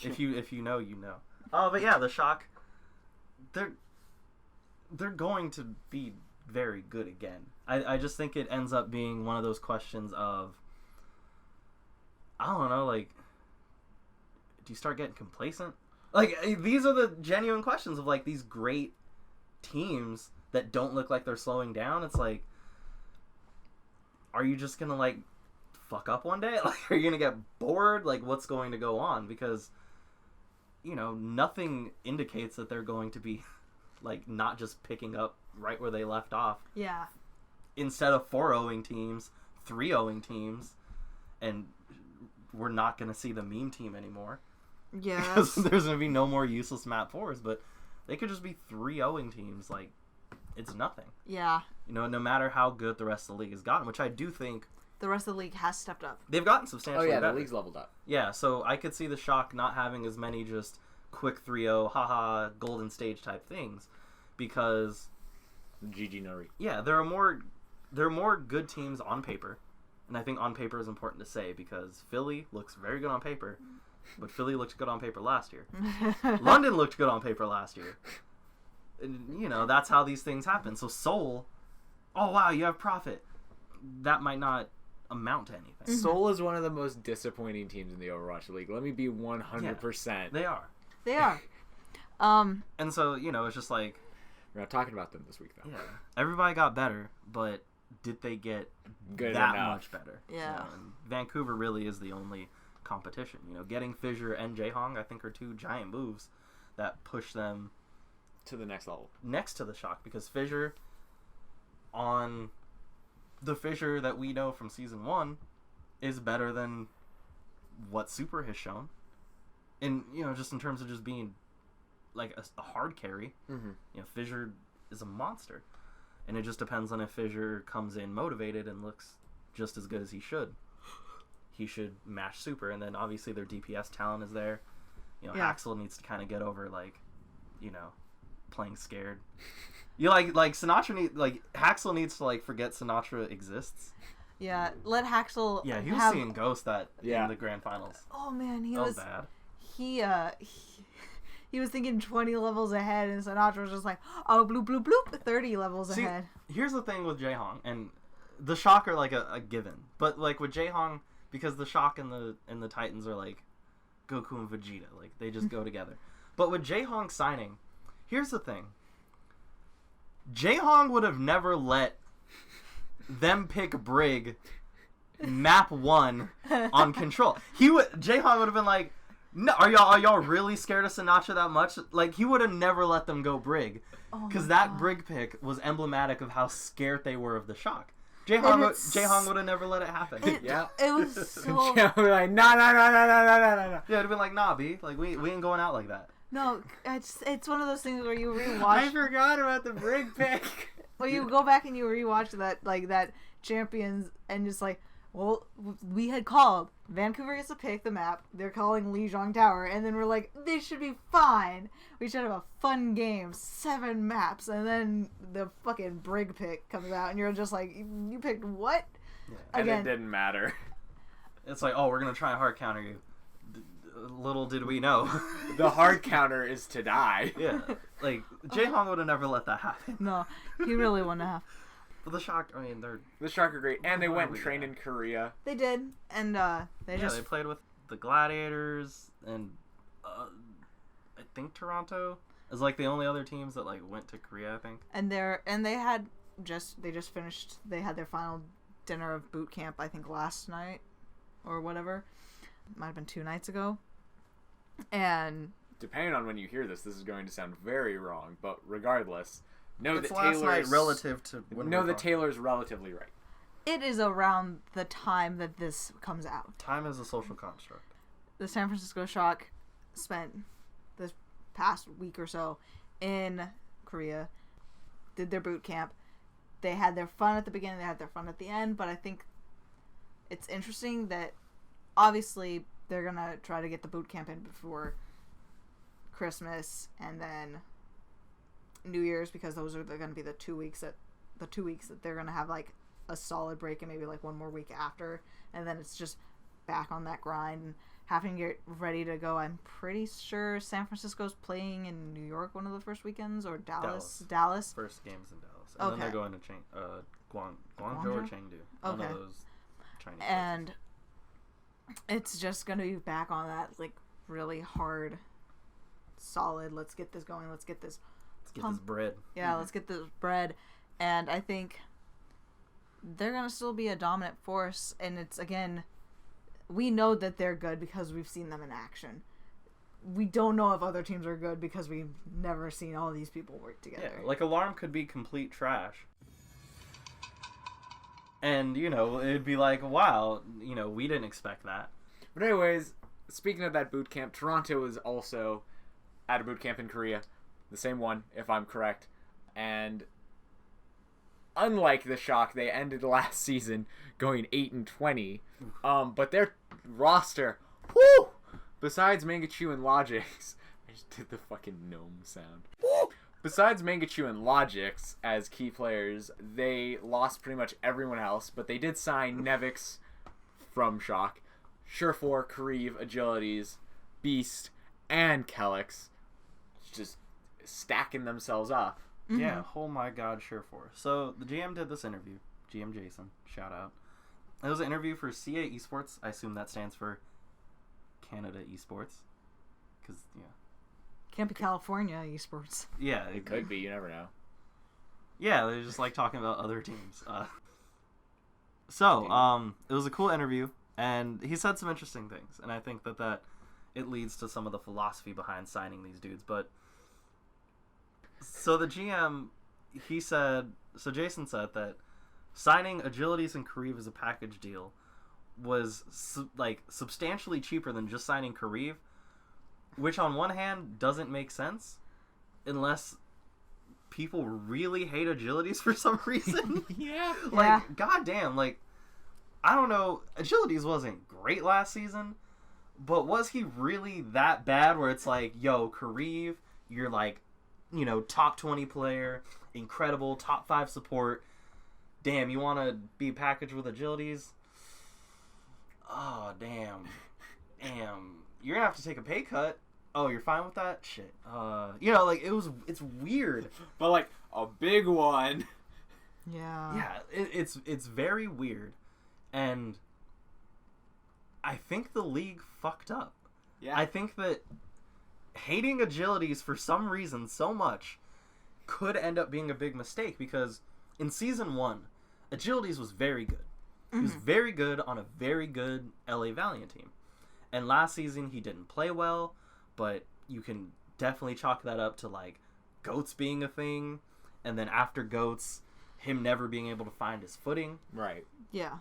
If you know, you know. But yeah, the Shock, they're going to be very good again. I just think it ends up being one of those questions of, I don't know, like, do you start getting complacent? Like, these are the genuine questions of, like, these great teams that don't look like they're slowing down. It's like, are you just gonna, like, fuck up one day? Like, are you gonna get bored? Like, what's going to go on? Because, you know, nothing indicates that they're going to be, like, not just picking up right where they left off. Yeah. Instead of 4-0ing teams, 3-0ing teams, and we're not going to see the meme team anymore. Yeah. Because there's going to be no more useless map 4s, but they could just be 3-0ing teams. Like, it's nothing. Yeah. You know, no matter how good the rest of the league has gotten, which I do think... The rest of the league has stepped up. They've gotten substantially better. The league's leveled up. Yeah, so I could see the Shock not having as many just quick 3-0, haha, golden stage type things, because... GG Nori. Yeah, there are more good teams on paper, and I think on paper is important to say because Philly looks very good on paper, but Philly looked good on paper last year. London looked good on paper last year. And, you know, that's how these things happen. So Seoul, oh wow, you have Profit. That might not amount to anything. Seoul is one of the most disappointing teams in the Overwatch League. Let me be 100%. They are. They are. And so, you know, it's just like... We're not talking about them this week, though. Yeah. Everybody got better, but did they get Good that enough. much better? Yeah. You know, and Vancouver really is the only competition. You know, getting Fissure and Jaehong, I think, are two giant moves that push them to the next level. Next to the Shock, because Fissure, on the Fissure that we know from Season 1, is better than what Super has shown. And, you know, just in terms of just being like a hard carry, Mm-hmm. you know, Fissure is a monster, and it just depends on if Fissure comes in motivated and looks just as good as he should. He should match Super, and then obviously their DPS talent is there. You know, Yeah. Haxel needs to kind of get over, like, you know, playing scared. You like Sinatra Haxel needs to like forget Sinatra exists. Yeah, let Haxel. Yeah, he was have... seeing Ghost in Yeah. the grand finals. Oh man, he That was bad. he was thinking 20 levels ahead, and Sinatra was just like, oh, bloop, bloop, bloop, 30 levels See, ahead. here's the thing with Jaehong, and the Shock are like a given, but like with Jaehong, because the Shock and the Titans are like Goku and Vegeta, like they just go together. But with Jaehong signing, here's the thing. Jaehong would have never let them pick Brig map 1 on Control. Jaehong would have been like, no, are y'all really scared of Sinatra that much? Like, he would have never let them go Brig, because that Brig pick was emblematic of how scared they were of the Shock. Jaehong would have never let it happen. Yeah. It was so... Yeah, we're like, no. Yeah, it'd have been like, nah, B, like we ain't going out like that. No, it's one of those things where you I rewatch... forgot about the Brig pick. Where you go back and you rewatch that Champions, and just like, well, we had called Vancouver gets to pick the map. They're calling Lijiang Tower, and then we're like, they should be fine. We should have a fun game, 7 maps, and then the fucking Brig pick comes out, and you're just like, you picked what? Yeah. And Again, it didn't matter. It's like, oh, we're gonna try and hard counter you. Little did we know. The hard counter is to die. Yeah, like Jaehong would have never let that happen. no, he really wouldn't have. But the Shock, I mean, The Shark are great, and they went and Yeah. trained in Korea. They did, and they they played with the Gladiators and I think Toronto is like the only other teams that like went to Korea. I think. and they just finished. They had their final dinner of boot camp, I think, last night or whatever. Might have been 2 nights ago. And Depending on when you hear this is going to sound very wrong, but regardless, know It's that last night Taylor's relative to when know we're that talking. Taylor's relatively right. it is around the time that this comes out. Time is a social construct. The San Francisco Shock spent this past week or so in Korea, did their boot camp. They had their fun at the beginning, they had their fun at the end, but I think it's interesting that obviously they're going to try to get the boot camp in before Christmas and then New Year's, because those are going to be the 2 weeks that they're going to have like a solid break, and maybe like one more week after, and then it's just back on that grind. having to get ready to go. I'm pretty sure San Francisco's playing in New York one of the first weekends, or Dallas. First game's in Dallas. And then they're going to Guangzhou or Chengdu. One of those Chinese and places. It's just going to be back on that, like, really hard, solid, let's get this going, let's get this bread. Yeah, let's get this bread. And I think they're going to still be a dominant force. And it's, again, we know that they're good because we've seen them in action. We don't know if other teams are good because we've never seen all these people work together. Yeah, like Alarm could be complete trash. And, you know, it'd be like, wow, you know, we didn't expect that. But anyways, speaking of that boot camp, Toronto is also at a boot camp in Korea. The same one, if I'm correct. And unlike the Shock, they ended last season going 8-20. But their roster, whoo! Besides Mangachu and Logix, I just did the fucking gnome sound. Woo! Besides Mangachu and Logix as key players, they lost pretty much everyone else, but they did sign Nevix from Shock, Surefour, Kareev, Agilities, Beast, and Kellex, just stacking themselves up. Mm-hmm. Yeah, oh my god, Surefour. So the GM did this interview. GM Jason, shout out. It was an interview for CA Esports. I assume that stands for Canada Esports. Because, yeah. Can't be California esports. Yeah, It could be, you never know. Yeah, they're just like talking about other teams. It was a cool interview, and he said some interesting things, and I think that it leads to some of the philosophy behind signing these dudes. But so the GM, Jason said that signing Agilities and Kareev as a package deal was substantially cheaper than just signing Kareev, which on one hand doesn't make sense unless people really hate Agilities for some reason. Yeah. Goddamn, I don't know, Agilities wasn't great last season, but was he really that bad where it's like, yo, Kareev, you're top 20 player, incredible, top 5 support, damn, you want to be packaged with Agilities? Oh, damn. You're gonna have to take a pay cut. Oh, you're fine with that? Shit. It's weird. But, a big one. Yeah. Yeah, it's very weird. And I think the league fucked up. Yeah. I think that hating Agilities for some reason so much could end up being a big mistake, because in Season 1, Agilities was very good. He was very good on a very good LA Valiant team. And last season, he didn't play well, but you can definitely chalk that up to, GOATS being a thing, and then after GOATS, him never being able to find his footing. Right. Yeah.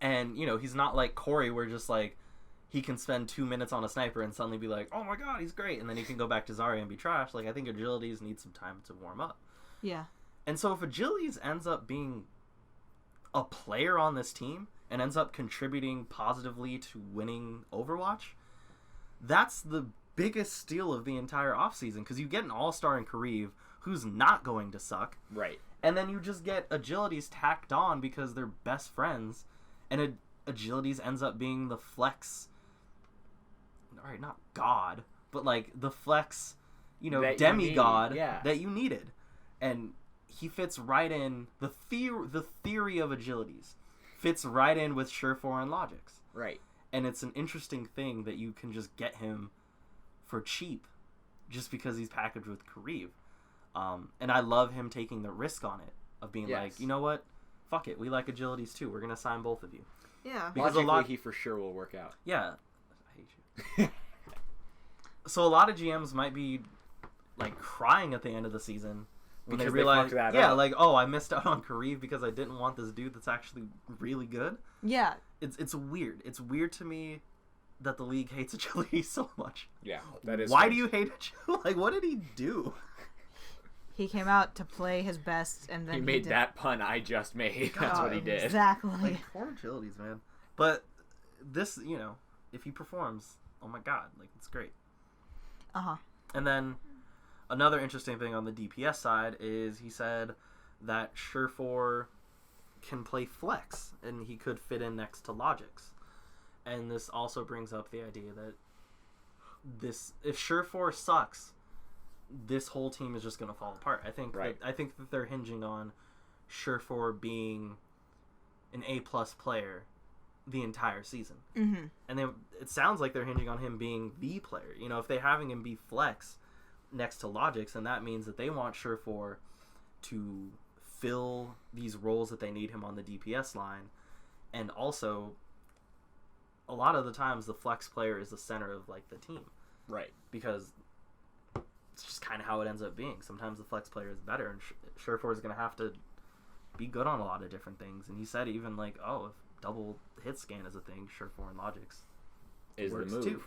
And, he's not like Corey, where just, he can spend 2 minutes on a sniper and suddenly be like, oh my god, he's great, and then he can go back to Zarya and be trash. I think Agilities need some time to warm up. Yeah. And so if Agilities ends up being a player on this team and ends up contributing positively to winning Overwatch, that's the biggest steal of the entire offseason, because you get an all-star in Kareev who's not going to suck. Right. And then you just get Agilities tacked on because they're best friends, and Agilities ends up being the flex, alright, not god, but the flex, that demigod that you needed. And he fits right in, the theory of Agilities fits right in with Surefour and Logix. Right. And it's an interesting thing that you can just get him for cheap just because he's packaged with Kareev. And I love him taking the risk on it of being like, you know what? Fuck it. We like Agilities too. We're going to sign both of you. Yeah. Because logically, he for sure will work out. Yeah. I hate you. So a lot of GMs might be crying at the end of the season when because they realize, fucked that up. oh, I missed out on Kareev because I didn't want this dude that's actually really good. Yeah. It's weird. It's weird to me that the league hates Agilities so much. Yeah, that is. Why do you hate Agilities? What did he do? He came out to play his best, and then he made that pun I just made. That's what he did. Exactly. Poor Agilities, man. But this, if he performs, oh my god, it's great. Uh-huh. And then another interesting thing on the DPS side is he said that Surefour can play flex, and he could fit in next to Logix. And this also brings up the idea that if Surefour sucks, this whole team is just going to fall apart. I think that they're hinging on Surefour being an A+ player the entire season. Mm-hmm. And it sounds like they're hinging on him being the player. You know, if they're having him be flex next to Logix, then that means that they want Surefour to fill these roles that they need him on the DPS line. And also, a lot of the times the flex player is the center of like the team. Right. Because it's just kind of how it ends up being. Sometimes the flex player is better, and Surefour is going to have to be good on a lot of different things. And he said even like, if double hit scan is a thing, Surefour and Logix is works the move. too.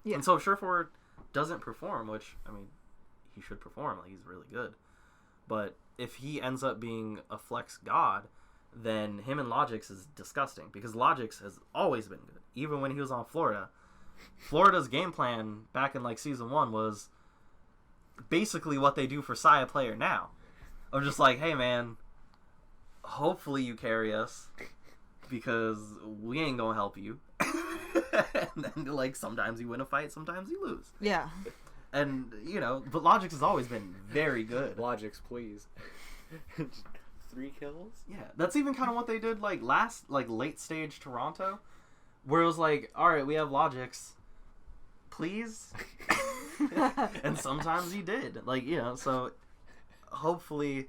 Yeah. And so if Surefour doesn't perform, which, I mean, he should perform, like, he's really good. But if he ends up being a flex god, then him and Logix is disgusting, because Logix has always been good. Even when he was on Florida. Florida's game plan back in, like, Season 1 was basically what they do for Saya player now. I'm just like, hey, man, hopefully you carry us, because we ain't gonna help you. And then, like, sometimes you win a fight, sometimes you lose. Yeah. And, you know, but Logix has always been very good. Logix, please. 3 kills? Yeah, that's even kind of what they did, like, late stage Toronto, where it was like, alright, we have Logix, please? And sometimes he did. Like, you know, so hopefully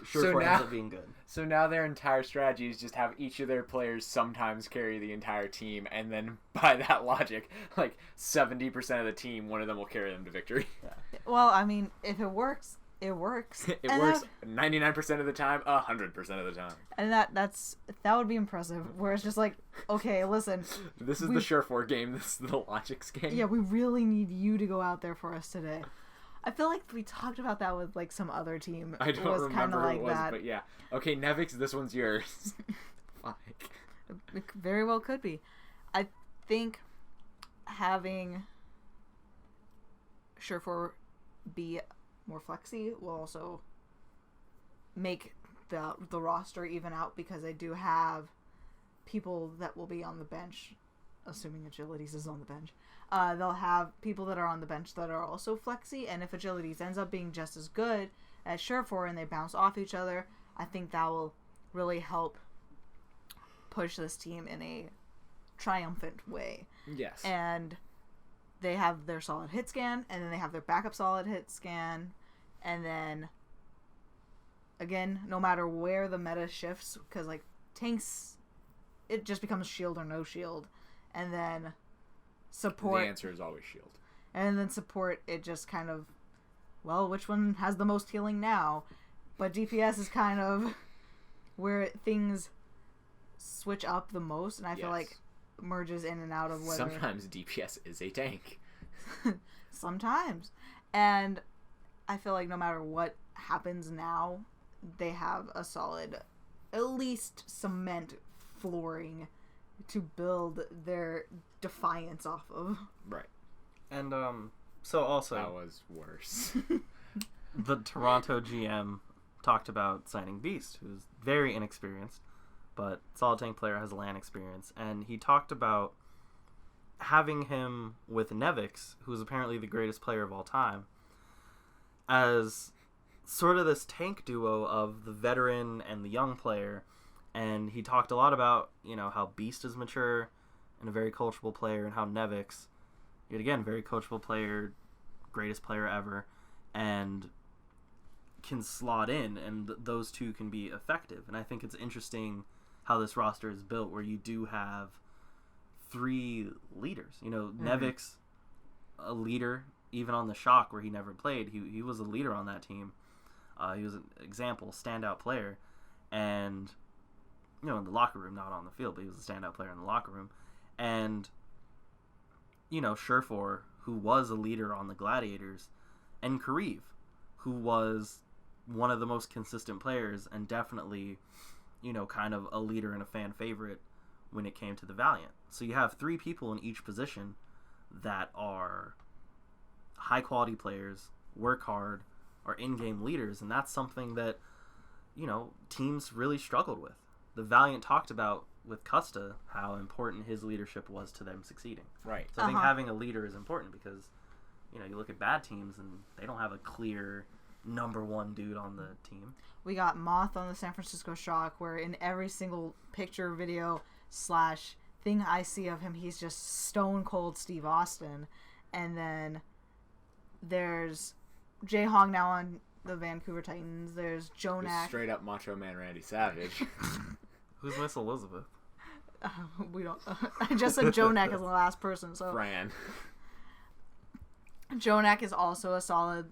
Surefour ends up being good. So now their entire strategy is just have each of their players sometimes carry the entire team, and then by that logic, like 70% of the team, one of them will carry them to victory. Yeah. Well, I mean, if it works, it works. It works 99% of the time, 100% of the time. And that would be impressive. Where it's just like, okay, listen. This is the Surefour game. This is the Logix game. Yeah, we really need you to go out there for us today. I feel like we talked about that with like some other team. I don't remember who like it was, that. but yeah. Okay, Nevix, this one's yours. Fuck. It very well could be. I think having Surefour be more flexy will also make the roster even out, because they do have people that will be on the bench, assuming Agilities is on the bench. They'll have people that are on the bench that are also flexy, and if Agilities ends up being just as good as Surefour and they bounce off each other, I think that will really help push this team in a triumphant way. Yes. And they have their solid hit scan, and then they have their backup solid hit scan, and then again, no matter where the meta shifts, because like tanks, it just becomes shield or no shield, and then support. The answer is always shield. And then support, it just kind of, well, which one has the most healing now? But DPS is kind of where things switch up the most, and I feel like merges in and out of whether... Sometimes DPS is a tank. Sometimes. And I feel like no matter what happens now, they have a solid, at least cement flooring to build their Defiance off of. Right. And so also that was worse. The Toronto GM talked about signing Beast, who's very inexperienced, but solid tank player, has LAN experience, and he talked about having him with Nevix, who's apparently the greatest player of all time, as sort of this tank duo of the veteran and the young player. And he talked a lot about, you know, how Beast is mature and a very coachable player, and how Nevix, yet again, very coachable player, greatest player ever, and can slot in, and those two can be effective. And I think it's interesting how this roster is built, where you do have 3 leaders. You know, Nevix, a leader, even on the Shock where he never played, he was a leader on that team. He was an example, standout player, and, you know, in the locker room, not on the field, but he was a standout player in the locker room. And, you know, Surefour, who was a leader on the Gladiators, and Kareev, who was one of the most consistent players, and definitely, you know, kind of a leader and a fan favorite when it came to the Valiant. So you have 3 people in each position that are high quality players, work hard, are in-game leaders, and that's something that, you know, teams really struggled with. The Valiant talked about with Custa how important his leadership was to them succeeding. Right. So I think having a leader is important because, you look at bad teams and they don't have a clear number one dude on the team. We got Moth on the San Francisco Shock, where in every single picture, video / thing I see of him, he's just stone cold Steve Austin. And then there's Jae Hong now on the Vancouver Titans. There's Jonak. Straight up Macho Man Randy Savage. Who's Miss Elizabeth? We don't. I just said Jonak as the last person. So Fran. Jonak is also a solid,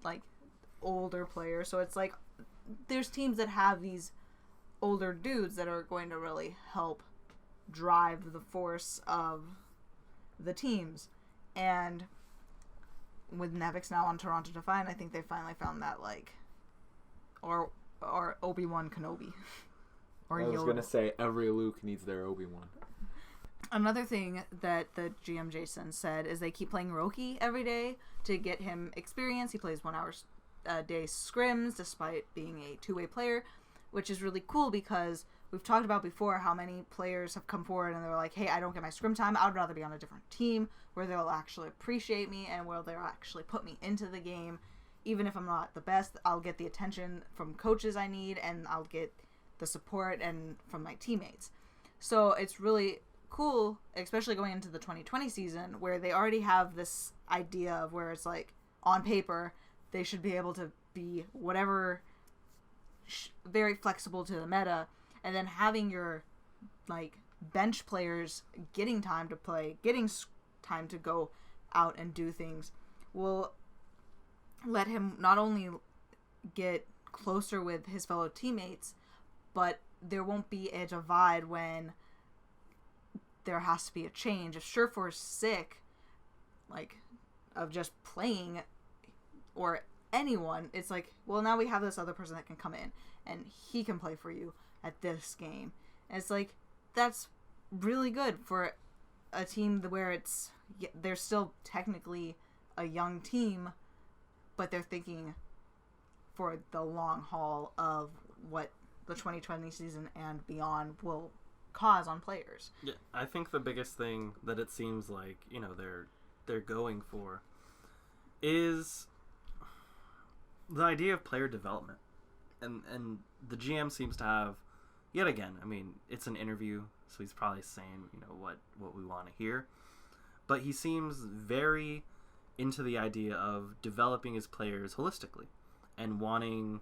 older player. So it's there's teams that have these older dudes that are going to really help drive the force of the teams. And with Nevix now on Toronto Defiant, I think they finally found that, or Obi-Wan Kenobi. Or I was Yoda. going to say every Luke needs their Obi-Wan. Another thing that the GM Jason said is they keep playing Roki every day to get him experience. He plays 1 hour a day scrims despite being a two-way player, which is really cool because we've talked about before how many players have come forward and they're like, hey, I don't get my scrim time. I would rather be on a different team where they'll actually appreciate me and where they'll actually put me into the game. Even if I'm not the best, I'll get the attention from coaches I need and I'll get the support and from my teammates. So it's really cool, especially going into the 2020 season where they already have this idea of where it's on paper they should be able to be whatever, very flexible to the meta, and then having your bench players getting time to play, getting time to go out and do things will let him not only get closer with his fellow teammates, but there won't be a divide when there has to be a change. If Surefour's sick, of just playing, or anyone, it's well, now we have this other person that can come in and he can play for you at this game. And it's that's really good for a team where they're still technically a young team, but they're thinking for the long haul of what the 2020 season and beyond will cause on players. Yeah, I think the biggest thing that it seems they're going for is the idea of player development. And the GM seems to have, yet again, I mean, it's an interview, so he's probably saying, what we want to hear. But he seems very into the idea of developing his players holistically and wanting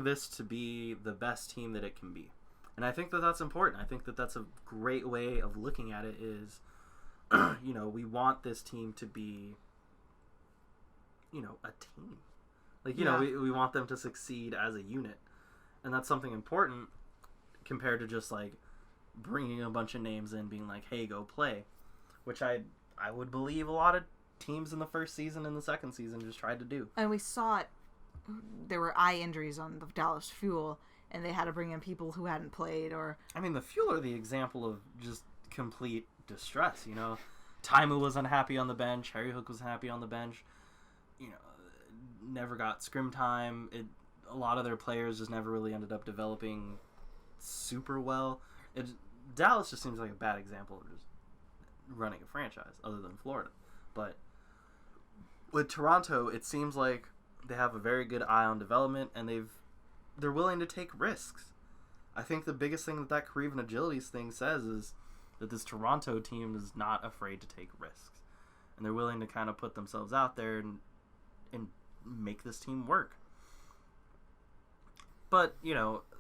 this to be the best team that it can be. And I think that that's important. I think that that's a great way of looking at it is, we want this team to be, a team. We want them to succeed as a unit. And that's something important compared to just, bringing a bunch of names in, being like, hey, go play. Which I would believe a lot of teams in the first season and the second season just tried to do. And we saw it. There were eye injuries on the Dallas Fuel, and they had to bring in people who hadn't played. Or I mean, the Fuel are the example of just complete distress, Taimu was unhappy on the bench. Harry Hook was happy on the bench. Never got scrim time. A lot of their players just never really ended up developing super well. Dallas just seems like a bad example of just running a franchise, other than Florida. But with Toronto, it seems like they have a very good eye on development, and they're willing to take risks. I think the biggest thing that Kareev and Agilities thing says is that this Toronto team is not afraid to take risks, and they're willing to kind of put themselves out there and make this team work. But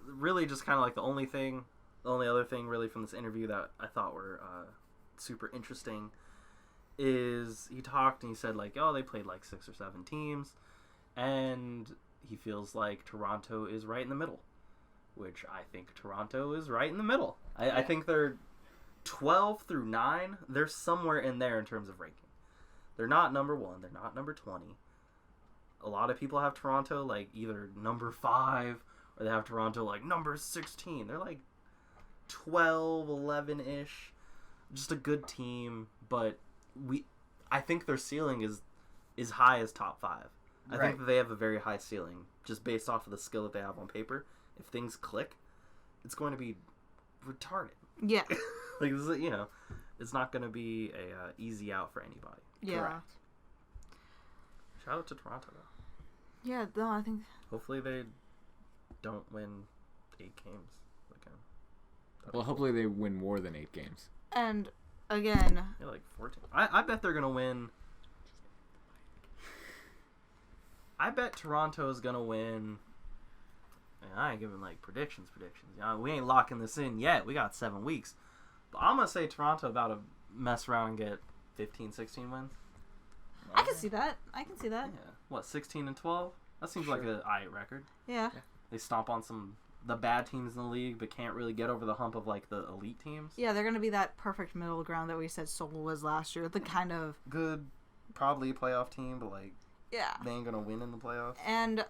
really, just kind of the only other thing really from this interview that I thought were super interesting is he talked and he said they played 6 or 7 teams, and he feels like Toronto is right in the middle, which I think Toronto is right in the middle. I think they're 12 through 9. They're somewhere in there in terms of ranking. They're not number 1. They're not number 20. A lot of people have Toronto either number 5 or they have Toronto number 16. They're 12, 11-ish. Just a good team, but I think their ceiling is high as top 5. I think that they have a very high ceiling just based off of the skill that they have on paper. If things click, it's going to be retarded. Yeah. Like, this is, it's not going to be a easy out for anybody. Yeah. Correct. Shout out to Toronto, though. Yeah, no, I think... Hopefully they don't win 8 games again. Well, hopefully they win more than 8 games. And, again... Yeah, like 14. I bet they're going to win... I bet Toronto is going to win... I ain't giving, predictions. We ain't locking this in yet. We got 7 weeks. But I'm going to say Toronto about to mess around and get 15, 16 wins. I can see that. Yeah. What, 16 and 12? That seems like an aight record. Yeah. They stomp on the bad teams in the league, but can't really get over the hump of, the elite teams. Yeah, they're going to be that perfect middle ground that we said Seoul was last year. The kind of... Good, probably a playoff team, but, yeah. they ain't going to win in the playoffs. And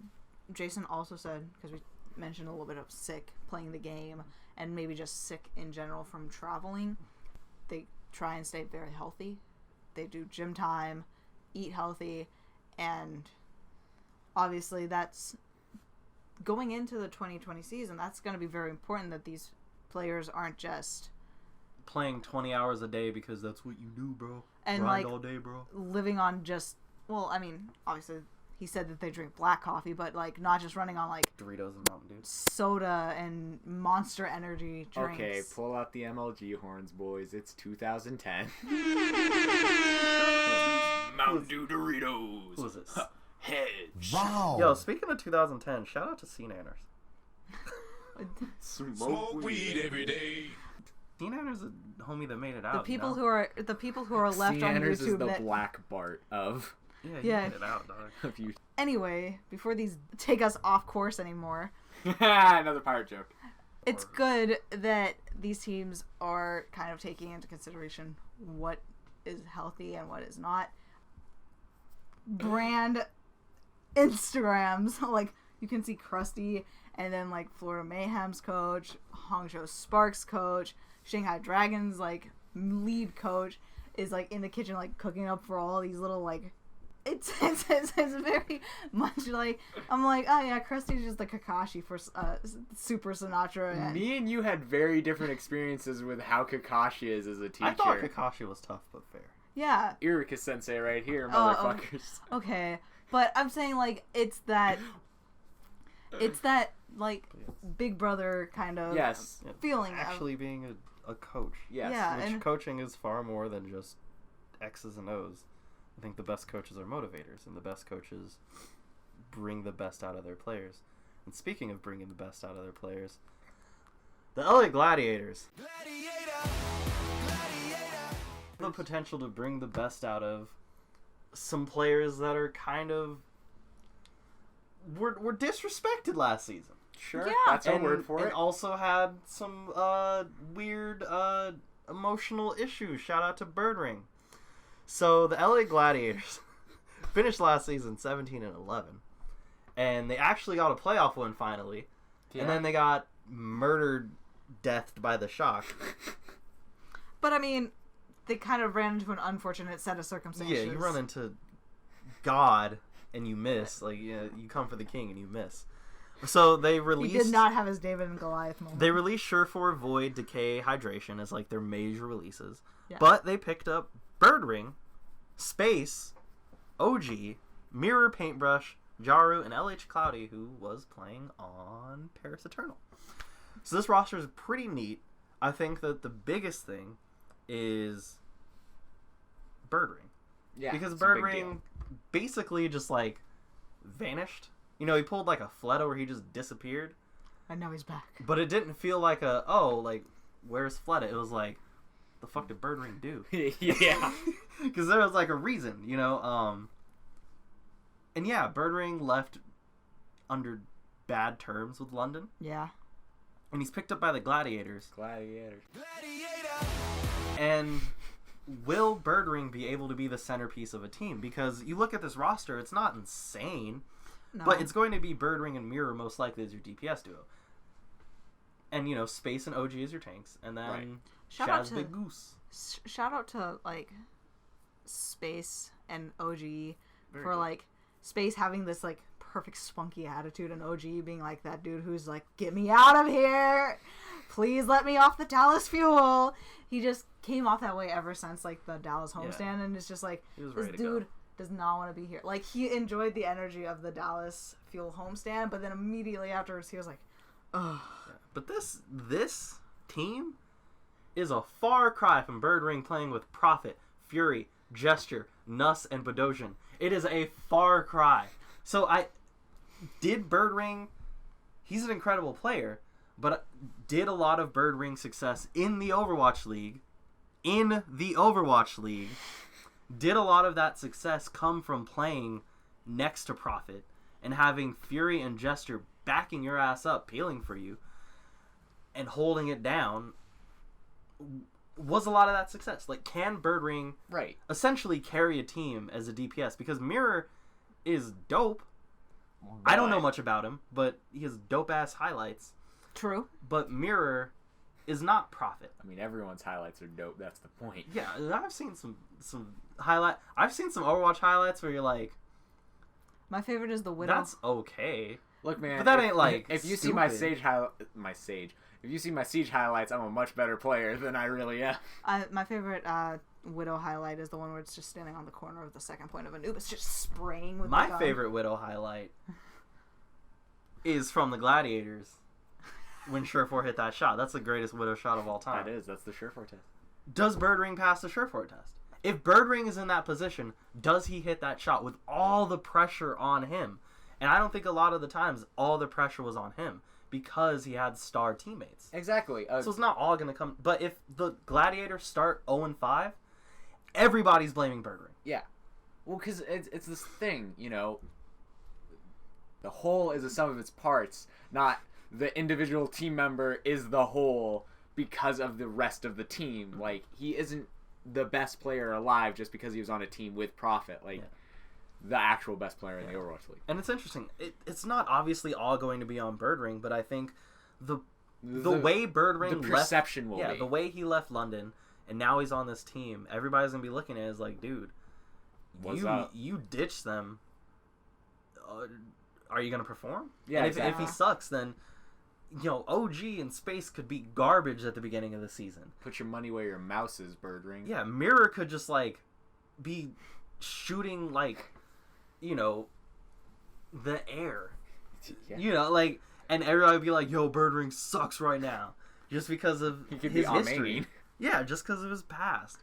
Jason also said, because we mentioned a little bit of sick playing the game, and maybe just sick in general from traveling, they try and stay very healthy. They do gym time, eat healthy, and obviously that's going into the 2020 season. That's going to be very important that these players aren't just playing 20 hours a day because that's what you do, bro. And grind all day, bro. Living on just, well, I mean, obviously he said that they drink black coffee, but not just running on Doritos and Mountain Dew, soda and Monster Energy drinks. Okay, pull out the MLG horns, boys. It's 2010. Mountain Dew Doritos. Who was this? Hedge. Wow. Yo, speaking of 2010, shout out to C-Nanners. Smoke weed every day. C-Nanners a homie that made it out. The people who are left on Sienna's YouTube is the that... Black Bart of... Yeah, he made it out, dog. of you. Anyway, before these take us off course anymore, Another pirate joke. it's good that these teams are kind of taking into consideration what is healthy and what is not. Brand Instagrams, you can see Krusty, and then Florida Mayhem's coach, Hangzhou Sparks coach, Shanghai Dragons lead coach is in the kitchen cooking up for all these little it's very much I'm oh yeah, Krusty's just the Kakashi for Super Sinatra. And Me and you had very different experiences with how Kakashi is as a teacher. I thought Kakashi was tough but fair. yeah. Eureka Sensei right here, Oh, motherfuckers. Okay, but I'm saying it's that big brother kind of Yes. feeling. Actually being a coach. Yes. Yeah. Which and- coaching is far more than just X's and O's. I think the best coaches are motivators, and the best coaches bring the best out of their players. And speaking of bringing the best out of their players, the LA Gladiators have the potential to bring the best out of some players that are kind of were disrespected last season. Sure, Yeah. that's a word for and it. also had some weird emotional issues. Shout out to Birdring. So the LA Gladiators finished last season 17-11, and they actually got a playoff win finally, and then they got murdered, deathed by the Shock. But I mean, they kind of ran into an unfortunate set of circumstances. Yeah, you run into God and you miss. You come for the king and you miss. So they released. He did not have his David and Goliath moment. They released Surefour, Void, Decay, Hydration as their major releases. Yeah. But they picked up Birdring, Space, OG, Mirror Paintbrush, Jaru, and LH Cloudy, who was playing on Paris Eternal. So this roster is pretty neat. I think that the biggest thing is Birdring. Yeah, Because it's a big Birdring deal. basically just vanished. He pulled a Fleto where he just disappeared. And now he's back. But it didn't feel where's Fleta? It was the fuck did Birdring do? Yeah. Because there was a reason, and yeah, Birdring left under bad terms with London, Yeah. and he's picked up by the Gladiators. Gladiators. And will Birdring be able to be the centerpiece of a team? Because you look at this roster, it's not insane, No. but it's going to be Birdring and Mirror most likely as your DPS duo. And, Space and OG is your tanks. And then Right. Shout out Shaz to- Big Goose. Shout out to Space and OG Very for good. Space having this perfect spunky attitude, and OG being that dude who's get me out of here. please let me off the Dallas Fuel. He just came off that way ever since like the Dallas homestand, and it's just like this dude does not want to be here. Like he enjoyed the energy of the Dallas Fuel homestand, but then immediately afterwards he was like, ugh. Yeah. But this team is a far cry from Birdring playing with Prophet, Fury, Gesture, Nuss, and Bedosian. It is a far cry. So Birdring, he's an incredible player, but did a lot of Birdring success in the Overwatch League. Did a lot of that success come from playing next to Prophet and having Fury and Gesture backing your ass up, peeling for you, and holding it down? Was a lot of that success. Like, can Birdring essentially carry a team as a DPS? Because Mirror is dope. But I don't know much about him, but he has dope-ass highlights. True. But Mirror is not Prophet. I mean, everyone's highlights are dope. That's the point. Yeah, I've seen some highlight. I've seen some Overwatch highlights where you're like, my favorite is the Widow. that's okay. Look, man, but that ain't like if you stupid. If you see my Siege highlights, I'm a much better player than I really am. My favorite Widow highlight is the one where it's just standing on the corner of the second point of Anubis, just spraying with the gun. My favorite Widow highlight is from the Gladiators when Surefour hit that shot. That's the greatest Widow shot of all time. That is. That's the Surefour test. Does Birdring pass the Surefour test? If Birdring is in that position, does he hit that shot with all the pressure on him? And I don't think a lot of the times all the pressure was on him because he had star teammates. Exactly. So it's not all going to come. But if the Gladiators start 0-5, everybody's blaming Birdring. Yeah. Well, because it's this thing, you know, the whole is a sum of its parts, not the individual team member is the whole because of the rest of the team. Like, he isn't the best player alive just because he was on a team with Prophet. Like, the actual best player in the Overwatch League. And it's interesting. It's not obviously all going to be on Birdring, but I think the way Birdring the perception left, will be. the way he left London and now he's on this team, everybody's gonna be looking at it as like, dude, you ditched them. Are you gonna perform? Yeah. And Exactly. if he sucks, then OG and Space could be garbage at the beginning of the season. Put your money where your mouse is, Birdring. Yeah, Mirror could just like be shooting like, the air. Yeah. And everybody would be like, yo, Birdring sucks right now. Just because of He could his be history. Yeah, just because of his past.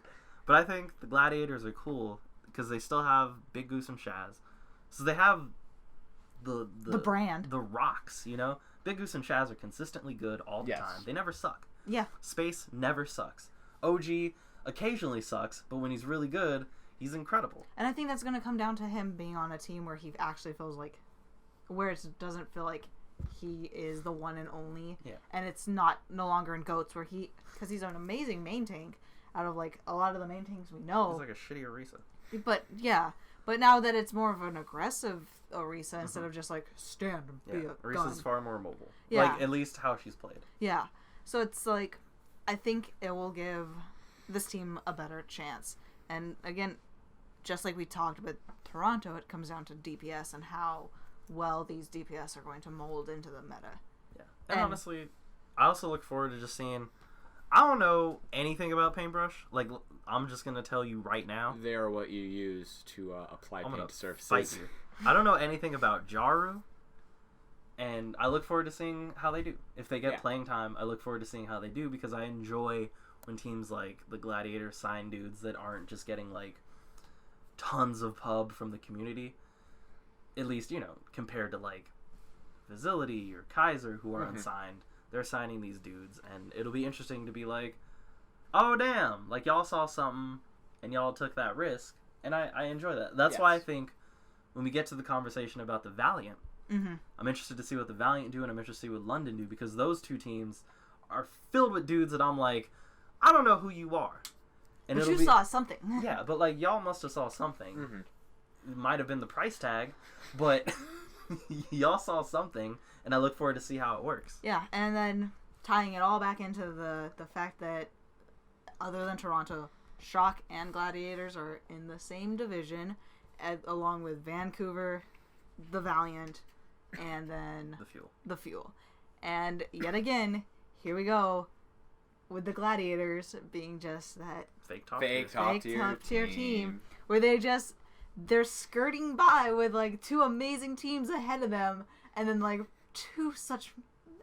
But I think the Gladiators are cool because they still have Big Goose and Shaz. So they have the brand. The rocks, Big Goose and Shaz are consistently good all the time. They never suck. Yeah. Space never sucks. OG occasionally sucks, but when he's really good, he's incredible. And I think that's going to come down to him being on a team where he actually feels like, where it doesn't feel like he is the one and only. Yeah. And it's no longer in GOATS where because he's an amazing main tank out of like a lot of the main tanks we know. He's like a shitty Orisa. But now that it's more of an aggressive Orisa instead of just like stand and be a Orisa's gun. far more mobile. Yeah. Like, at least how she's played. Yeah. So it's like, I think it will give this team a better chance. And again, just like we talked with Toronto, it comes down to DPS and how well these DPS are going to mold into the meta. Yeah. And honestly, I also look forward to just seeing... I don't know anything about Paintbrush. Like, I'm just going to tell you right now. They are what you use to apply paint to surfaces. Fight you. I don't know anything about Jaru. And I look forward to seeing how they do. If they get playing time, I look forward to seeing how they do because I enjoy when teams like the Gladiators sign dudes that aren't just getting, like, tons of pub from the community. At least, compared to, like, Facility or Kaiser, who are unsigned. They're signing these dudes, and it'll be interesting to be like, oh, damn, like, y'all saw something, and y'all took that risk, and I enjoy that. That's why I think when we get to the conversation about the Valiant, I'm interested to see what the Valiant do, and I'm interested to see what London do, because those two teams are filled with dudes that I'm like, I don't know who you are. And but you saw something. Yeah, but, like, y'all must have saw something. It might have been the price tag, but y'all saw something, and I look forward to see how it works. Yeah, and then tying it all back into the fact that other than Toronto, Shock and Gladiators are in the same division, along with Vancouver, the Valiant, and then The Fuel. And yet again, here we go with the Gladiators being just that Fake top Fake tier. top tier team. where they're skirting by with like two amazing teams ahead of them, and then like two such,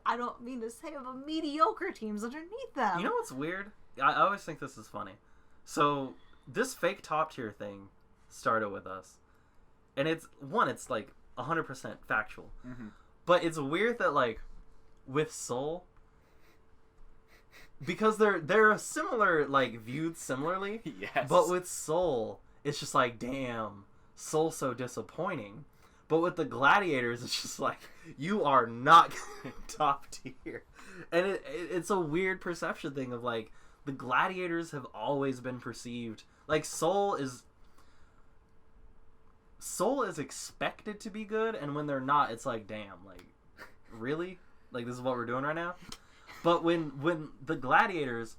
I don't mean to say, but mediocre teams underneath them. You know what's weird? I always think this is funny. So this fake top tier thing started with us, and it's like 100% factual. Mm-hmm. But it's weird that like with Seoul, because they're similar, like viewed similarly. Yes. But with Seoul, it's just like, damn, Seoul's so disappointing. But with the Gladiators, it's just like, you are not top tier. And it's a weird perception thing of like, the Gladiators have always been perceived like Seoul is expected to be good, and when they're not, it's like, damn, like, really? Like, this is what we're doing right now? But when the Gladiators,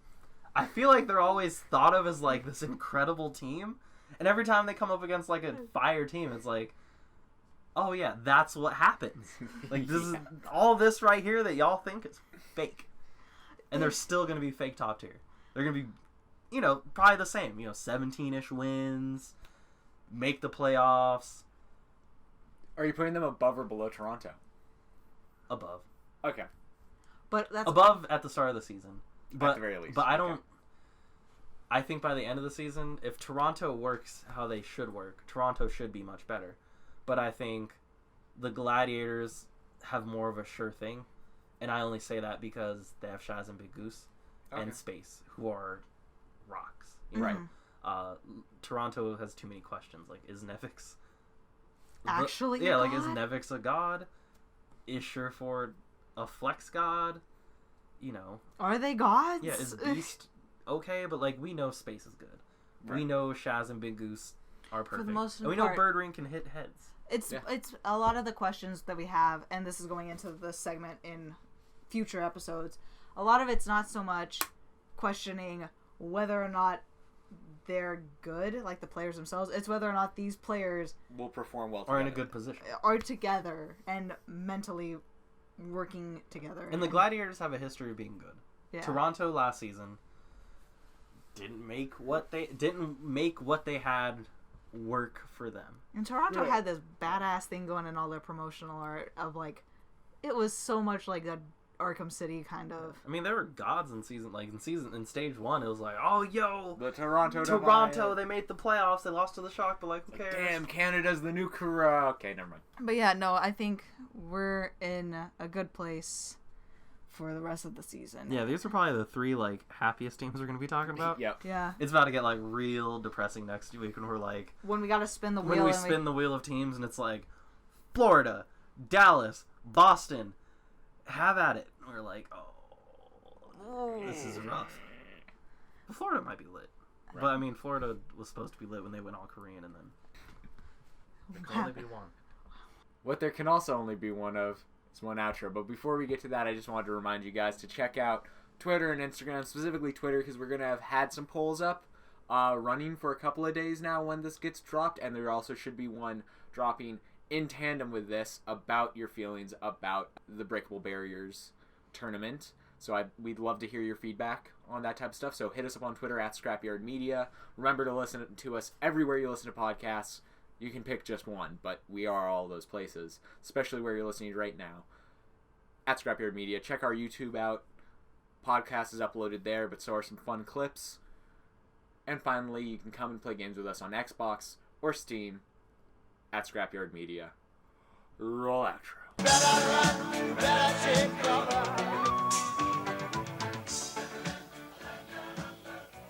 I feel like they're always thought of as like this incredible team, and every time they come up against like a fire team, it's like, oh yeah, that's what happens. Like, this is all this right here that y'all think is fake, and they're still gonna be fake top tier. They're gonna be, probably the same. 17-ish wins, make the playoffs. Are you putting them above or below Toronto? Above. Okay. But that's Above at the start of the season. But, at the very least. But I think by the end of the season, if Toronto works how they should work, Toronto should be much better. But I think the Gladiators have more of a sure thing. And I only say that because they have Shaz and Big Goose and Space, who are rocks. Right. Toronto has too many questions. Like, is Nevix actually yeah, a like, god? is Nevix a god? Is Sherford a flex god? Are they gods? Yeah, is Beast okay? But like, we know Space is good. Right. We know Shaz and Big Goose are perfect. the most And we know part- Birdring can hit heads. It's a lot of the questions that we have, and this is going into the segment in future episodes. A lot of it's not so much questioning whether or not they're good, like the players themselves. It's whether or not these players will perform well Are in a together. good position. are together and mentally working together. And the Gladiators have a history of being good. Yeah. Toronto last season didn't make what they had work for them. And Toronto had this badass thing going in all their promotional art of like, it was so much like the Arkham City kind of. I mean, they were gods in stage 1. It was like, oh yo, The Toronto, they made the playoffs. They lost to the Shock, but like, who cares? Damn, Canada's the new Kura. Okay, never mind. But yeah, no, I think we're in a good place for the rest of the season. Yeah, these are probably the 3 like happiest teams we're gonna be talking about. Yep. Yeah. It's about to get like real depressing next week when we're like, When we gotta spin the wheel. when we and spin the wheel of teams and it's like Florida, Dallas, Boston, have at it. And we're like, oh, this is rough. But Florida might be lit. Right. But I mean, Florida was supposed to be lit when they went all Korean, and then there can only be one. What there can also only be one of is one outro. But before we get to that, I just wanted to remind you guys to check out Twitter and Instagram, specifically Twitter, because we're going to have had some polls up running for a couple of days now when this gets dropped, and there also should be one dropping in tandem with this about your feelings about the Breakable Barriers tournament. So we'd love to hear your feedback on that type of stuff. So hit us up on Twitter at ScrapyardMedia. Remember to listen to us everywhere you listen to podcasts. You can pick just one, but we are all those places, especially where you're listening right now. At Scrapyard Media. Check our YouTube out. Podcast is uploaded there, but so are some fun clips. And finally, you can come and play games with us on Xbox or Steam at Scrapyard Media. Roll outro. Better run, better take cover.